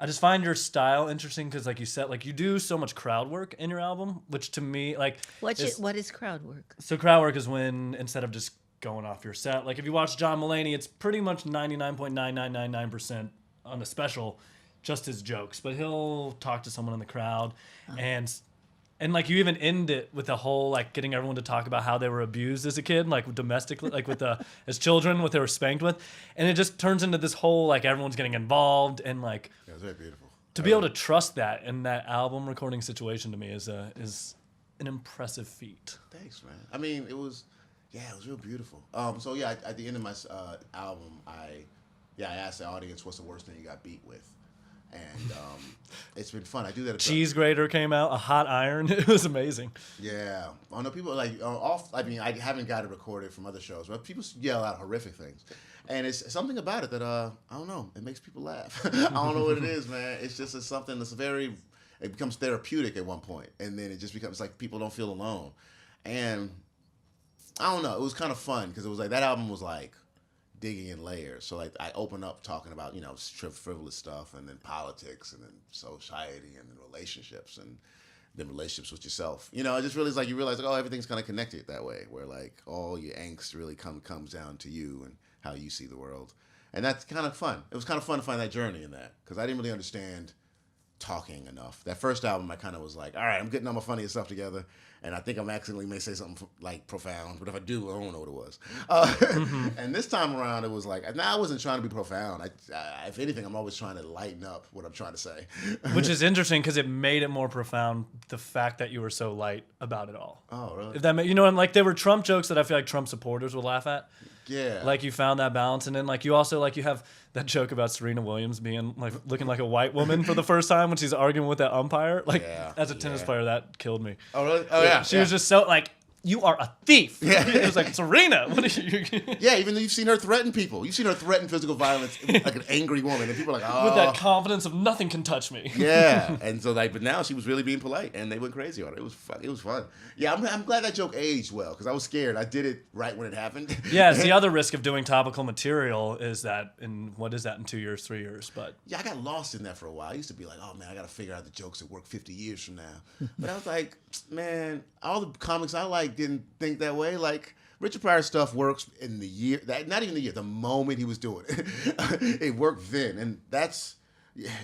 just find your style interesting because, like you said, like you do so much crowd work in your album, which to me, like, What is crowd work? so crowd work is when instead of just going off your set, like if you watch John Mulaney, it's pretty much 99.9999% on the special, just his jokes, but he'll talk to someone in the crowd, and like you even end it with the whole like getting everyone to talk about how they were abused as a kid, like domestically, like with as children, what they were spanked with, and it just turns into this whole like everyone's getting involved and like. Yeah, it's very beautiful. To be able to trust that in that album recording situation to me is an impressive feat. Thanks, man. I mean, it was real beautiful. So yeah, at the end of my album, I asked the audience, "What's the worst thing you got beat with?" And it's been fun. I do that. Cheese grater came out, a hot iron. It was amazing. Yeah, I know people like I mean, I haven't got it recorded from other shows, but people yell out horrific things, and it's something about it that I don't know. It makes people laugh. I don't know what it is, man. It's something that's very. It becomes therapeutic at one point, and then it just becomes like people don't feel alone, and I don't know. It was kind of fun because it was like that album was like digging in layers. So like I open up talking about frivolous stuff, and then politics, and then society, and then relationships, and then relationships with yourself. It just really is like you realize like everything's kind of connected that way, where like all your angst really comes down to you and how you see the world, and that's kind of fun. It was kind of fun to find that journey in that because I didn't really understand talking enough. That first album, I kind of was like, all right, I'm getting all my funniest stuff together, and I think I'm accidentally may say something like profound, but if I do, I don't know what it was. And this time around, it was like, I wasn't trying to be profound. If anything, I'm always trying to lighten up what I'm trying to say. Which is interesting because it made it more profound, the fact that you were so light about it all. Oh, really? If that and like there were Trump jokes that I feel like Trump supporters would laugh at. Yeah. Like you found that balance, and then like you also like you have that joke about Serena Williams being like looking like a white woman for the first time when she's arguing with that umpire. Like as a tennis player, that killed me. Oh, really? Oh, yeah. She was just so like, you are a thief. Yeah. It was like, Serena, what are you? Yeah, even though you've seen her threaten people. You've seen her threaten physical violence like an angry woman. And people are like, oh. With that confidence of nothing can touch me. Yeah. And so like, but now she was really being polite and they went crazy on it. It was fun. Yeah, I'm glad that joke aged well because I was scared. I did it right when it happened. Yeah, it's the other risk of doing topical material is that in 2 years, 3 years, but. Yeah, I got lost in that for a while. I used to be like, oh man, I got to figure out the jokes that work 50 years from now. But I was like, man, all the comics I like didn't think that way. Like Richard Pryor's stuff works in the year, not even the year, the moment he was doing it. It worked then. And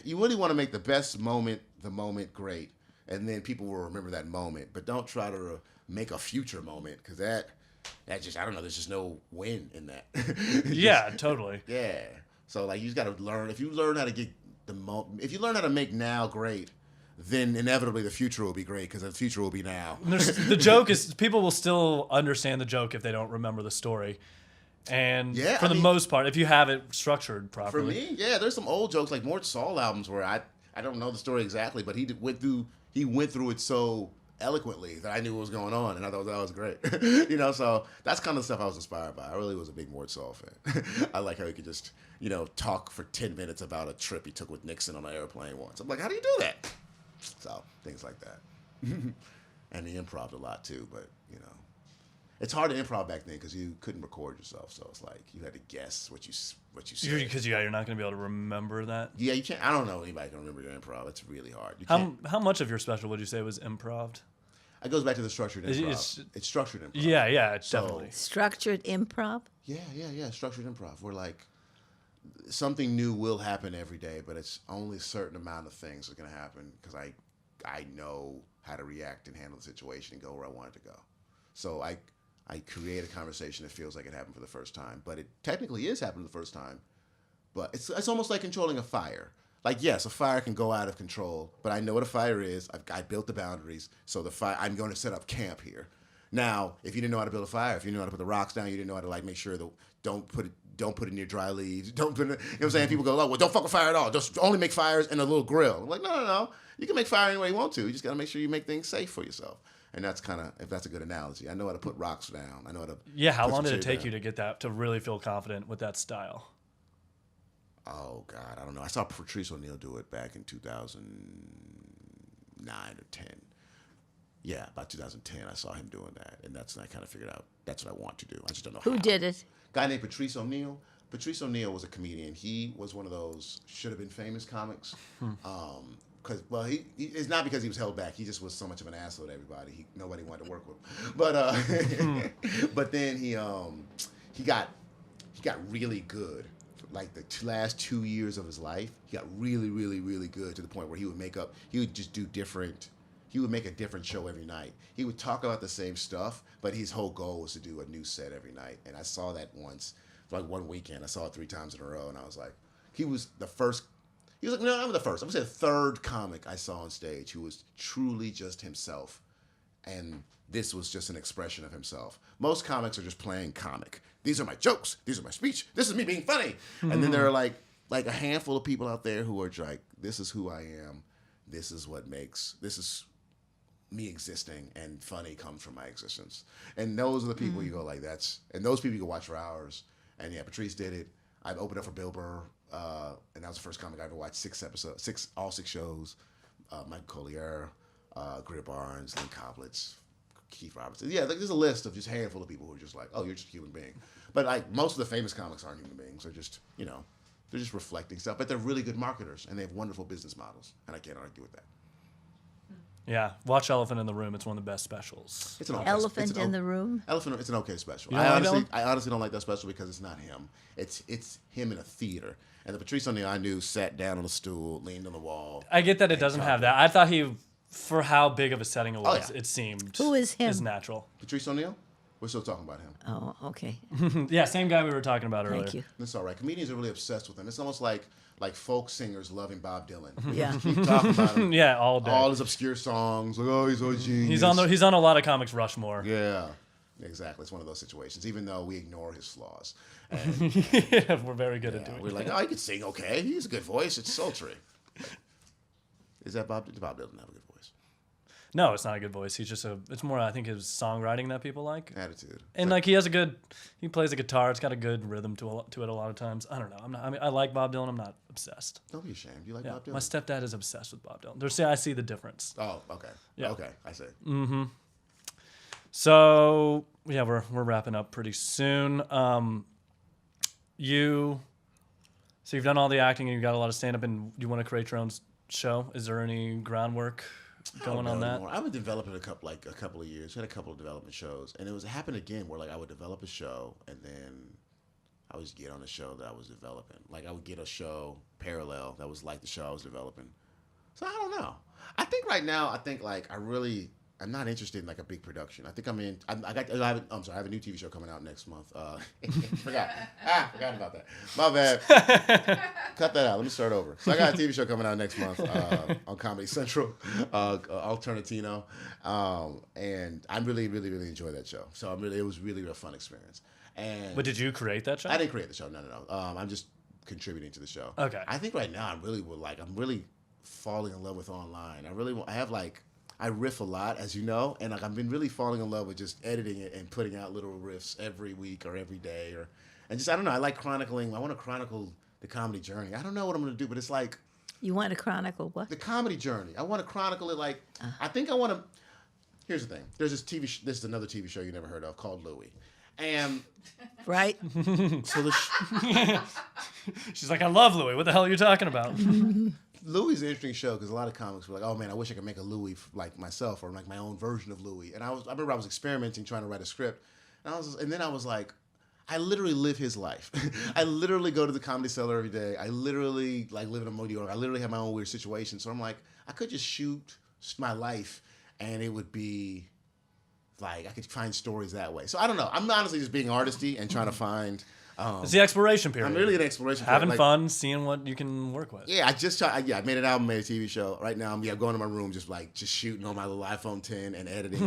you really want to make the best moment, the moment great. And then people will remember that moment. But don't try to make a future moment because that just, I don't know, there's just no win in that. Yeah, totally. Yeah. So like you just got to learn, if you learn how to get if you learn how to make now great, then inevitably the future will be great because the future will be now. The joke is people will still understand the joke if they don't remember the story. And for the most part, if you have it structured properly. For me, yeah, there's some old jokes like Mort Saul albums where I don't know the story exactly, but he went through it so eloquently that I knew what was going on, and I thought that was great. So that's kind of stuff I was inspired by. I really was a big Mort Saul fan. I like how he could just, talk for 10 minutes about a trip he took with Nixon on an airplane once. I'm like, how do you do that? So things like that. And he improv'd a lot too, but it's hard to improv back then because you couldn't record yourself, so it's like you had to guess what you said. Because you're not going to be able to remember that. Yeah, you can't. I don't know anybody can remember your improv. It's really hard. How much of your special would you say was improv'd? It goes back to the structured improv. It's structured improv. Yeah, it's definitely structured improv. Yeah, structured improv. Where like something new will happen every day, but it's only a certain amount of things that are going to happen because I know how to react and handle the situation and go where I want it to go. So I create a conversation that feels like it happened for the first time, but it technically is happening the first time. But it's almost like controlling a fire. like, yes, a fire can go out of control, but I know what a fire is. I built the boundaries, so the fire. I'm going to set up camp here. Now, if you didn't know how to build a fire, if you didn't know how to put the rocks down, you didn't know how to like make sure that don't put it near dry leaves. Don't put it. You know what I'm saying? People go, oh, well, don't fuck with fire at all. Just only make fires in a little grill. I'm like, no. You can make fire any way you want to. You just got to make sure you make things safe for yourself. And that's kind of, if that's a good analogy. I know how to put rocks down. I know how to. Yeah, how put long some did it shit take down. you to get that, to really feel confident with that style? Oh, God, I don't know. I saw Patrice O'Neal do it back in 2009 or 10. Yeah, about 2010, I saw him doing that. And that's when I kind of figured out that's what I want to do. I just don't know how. Who did it? Guy named Patrice O'Neal. Patrice O'Neal was a comedian. He was one of those should-have-been famous comics. It's not because he was held back. He just was so much of an asshole to everybody. Nobody wanted to work with him. But but then he got really good. Like the last 2 years of his life, he got really, really, really good to the point where he would make a different show every night. He would talk about the same stuff, but his whole goal was to do a new set every night. And I saw that once, like one weekend. I saw it 3 times in a row, and I was like, he was the first. He was like, no, I'm the first. I'm gonna say the third comic I saw on stage who was truly just himself, and this was just an expression of himself. Most comics are just playing comic. These are my jokes. These are my speech. This is me being funny. And then there are like a handful of people out there who are like, this is who I am. This is me existing, and funny comes from my existence. And those are the people you go like, and those people you can watch for hours. And yeah, Patrice did it. I've opened up for Bill Burr, and that was the first comic I ever watched. 6 episodes, all 6 shows. Michael Collier, Greer Barnes, Lynn Koplitz, Keith Robertson. Yeah, like there's a list of just a handful of people who are just like, oh, you're just a human being. But like most of the famous comics aren't human beings. They're just, they're just reflecting stuff. But they're really good marketers, and they have wonderful business models, and I can't argue with that. Yeah, watch Elephant in the Room. It's one of the best specials. It's an okay, Elephant in the Room? Elephant. It's an okay special. You don't like that one? I honestly don't like that special because it's not him. It's him in a theater. And the Patrice O'Neal I knew sat down on a stool, leaned on the wall. I get that it doesn't have that. I thought for how big of a setting it was, yeah. it seemed Who is him? is natural. Patrice O'Neal? We're still talking about him. Oh, okay. Yeah, same guy we were talking about earlier. Thank you. That's all right. Comedians are really obsessed with him. It's almost like folk singers loving Bob Dylan. Yeah. Keep talking about him. Yeah, all day. All his obscure songs. Like, oh, he's a genius. He's on a lot of comics Rushmore. Yeah. Exactly. It's one of those situations, even though we ignore his flaws. And, Yeah, we're very good at doing we're it. like, oh, he can sing okay. He has a good voice. It's sultry. Is that Bob? Bob doesn't have a good voice. No, it's not a good voice. It's more, I think, his songwriting that people like. Attitude. And like he plays a guitar. It's got a good rhythm to it a lot of times. I don't know. I like Bob Dylan. I'm not obsessed. Don't be ashamed. You like Yeah, Bob Dylan? my stepdad is obsessed with Bob Dylan. I see the difference. Oh, okay. Yeah. Okay, I see. So yeah, we're wrapping up pretty soon. You've done all the acting and you got a lot of stand up, and you want to create your own show. Is there any groundwork going on that? Anymore. I would develop it a couple of years. I had a couple of development shows, and it happened again where like I would develop a show and then I would get on a show that I was developing. Like I would get a show parallel that was like the show I was developing. So I don't know. I think right now I'm not interested in like a big production. I think I have a new TV show coming out next month. Forgot about that. My bad. Cut that out. Let me start over. So I got a TV show coming out next month on Comedy Central, Alternatino, and I really, really, really enjoy that show. So it was really a fun experience. And But did you create that show? I didn't create the show. No. I'm just contributing to the show. Okay. I think right now I'm really falling in love with online. I riff a lot, as you know, and like I've been really falling in love with just editing it and putting out little riffs every week or every day, and just I don't know. I like chronicling. I want to chronicle the comedy journey. I don't know what I'm going to do, but it's like You want to chronicle what? the comedy journey. I want to chronicle it like I think I want to. Here's the thing. There's this TV. This is another TV show you never heard of called Louie, and Right? so She's like, I love Louis. What the hell are you talking about? Louis is an interesting show because a lot of comics were like, "Oh man, I wish I could make a Louis like myself or like my own version of Louis." And I remember I was experimenting trying to write a script, and then I was like, I literally live his life. I literally go to the Comedy Cellar every day. I literally like live in New York. I literally have my own weird situation. So I'm like, I could just shoot my life, and it would be like I could find stories that way. So I don't know. I'm honestly just being artisty and trying to find It's the exploration period. I'm really in exploration period. Having like, fun, seeing what you can work with. Yeah, I made an album, made a TV show. Right now, I'm going to my room, just shooting on my little iPhone 10 and editing,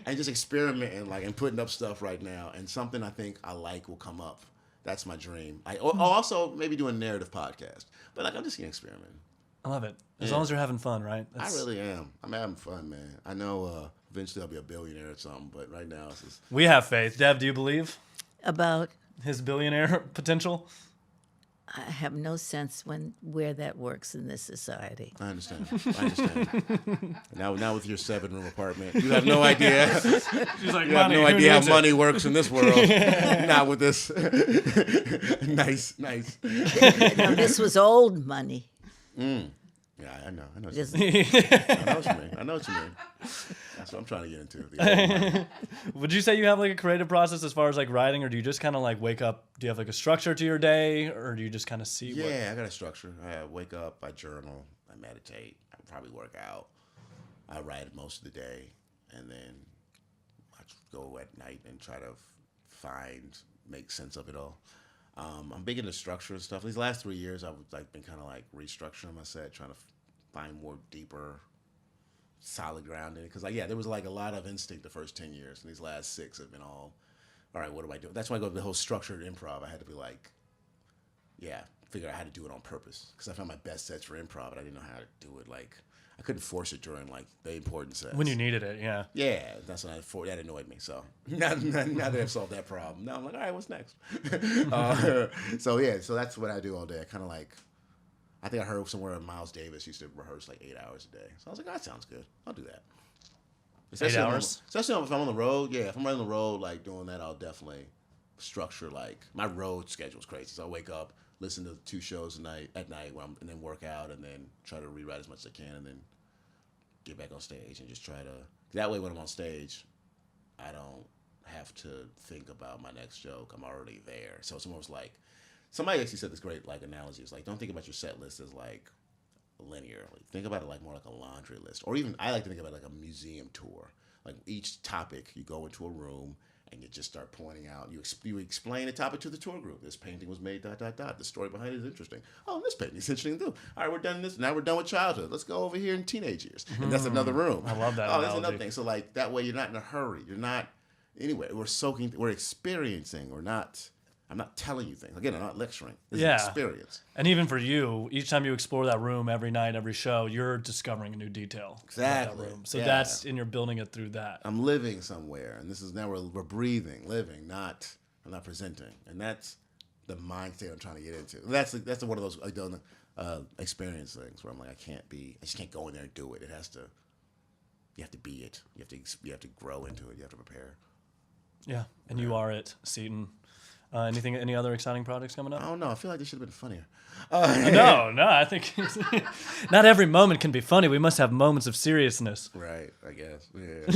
and just experimenting, and putting up stuff right now. And something I think I like will come up. That's my dream. Or also maybe do a narrative podcast. But I'm just gonna experiment. I love it. As long as you're having fun, right? I really am. I'm having fun, man. I know eventually I'll be a billionaire or something, but right now it's just... We have faith. Deb, do you believe About his billionaire potential? I have no sense where that works in this society. I understand. Now with your 7-room apartment, you have no idea. She's like, You have no idea how money works in this world. Not with this. Nice. Now, this was old money. Yeah, I know. I know Just- what you mean. That's what I'm trying to get into. The old Would you say you have a creative process as far as writing, or do you just kind of wake up? Do you have a structure to your day, or do you just kind of see? Yeah, I got a structure. I wake up, I journal, I meditate, I probably work out. I write most of the day, and then I go at night and try to make sense of it all. I'm big into structure and stuff. These last 3 years, I've been kind of restructuring my set, trying to find more deeper, solid ground in it. Because there was a lot of instinct the first 10 years, and these last 6 have been all right, what do I do? That's why I go to the whole structured improv. I had to be figure out how to do it on purpose. Because I found my best sets for improv, and I didn't know how to do it. I couldn't force it during the important sets. When you needed it, yeah. Yeah, that's when that annoyed me. So now that I've solved that problem, now I'm all right, what's next? So that's what I do all day. I kind of I think I heard somewhere Miles Davis used to rehearse 8 hours a day. So I was like, that sounds good. I'll do that. 8 hours? Especially if I'm on the road. Yeah, if I'm running the road, doing that, I'll definitely structure, my road schedule's crazy. So I wake up, listen to 2 shows at night, and then work out, and then try to rewrite as much as I can, and then get back on stage and just try to... That way, when I'm on stage, I don't have to think about my next joke. I'm already there. So it's almost somebody actually said this great analogy. It's don't think about your set list as linear. Think about it more like a laundry list. Or even, I like to think about it like a museum tour. Each topic, you go into a room and you just start pointing out. You explain the topic to the tour group. This painting was made ... The story behind it is interesting. Oh, this painting is interesting too. All right, we're done this. Now we're done with childhood. Let's go over here in teenage years. And that's another room. I love that Oh, analogy. that's another thing. So that way you're not in a hurry. You're not... Anyway, we're experiencing. I'm not telling you things. Again, I'm not lecturing. This is an experience. And even for you, each time you explore that room every night, every show, you're discovering a new detail. Exactly. About that room. So and you're building it through that. I'm living somewhere, and this is now we're breathing, living, I'm not presenting. And that's the mindset I'm trying to get into. That's one of those experience things where I'm I just can't go in there and do it. You have to be it. You have to grow into it. You have to prepare. Yeah, and you are it, Seaton. Any other exciting projects coming up? I don't know. I feel like this should have been funnier. No, I think not every moment can be funny. We must have moments of seriousness. Right, I guess. Yeah.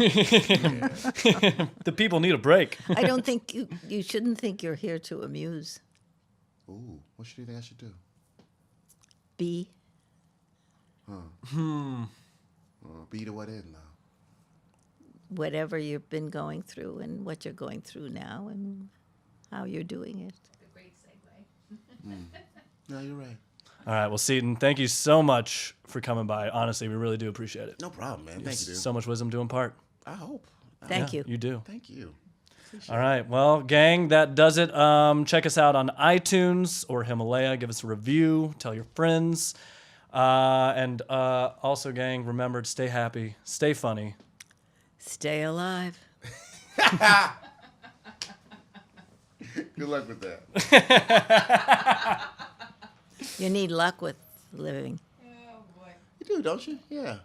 The people need a break. I don't think you shouldn't think you're here to amuse. Ooh, what do you think I should do? Be. Be to what end, though? Whatever you've been going through and what you're going through now and how you're doing it. A great segue. No, you're right. All right, well, Seaton, thank you so much for coming by. Honestly, we really do appreciate it. No problem, man. Thank you, dude. So much wisdom to impart. I hope. Thank you. You do. Thank you. All right, well, gang, that does it. Check us out on iTunes or Himalaya. Give us a review. Tell your friends. And also, gang, remember to stay happy, stay funny. Stay alive. Good luck with that. You need luck with living. Oh boy. You do, don't you? Yeah.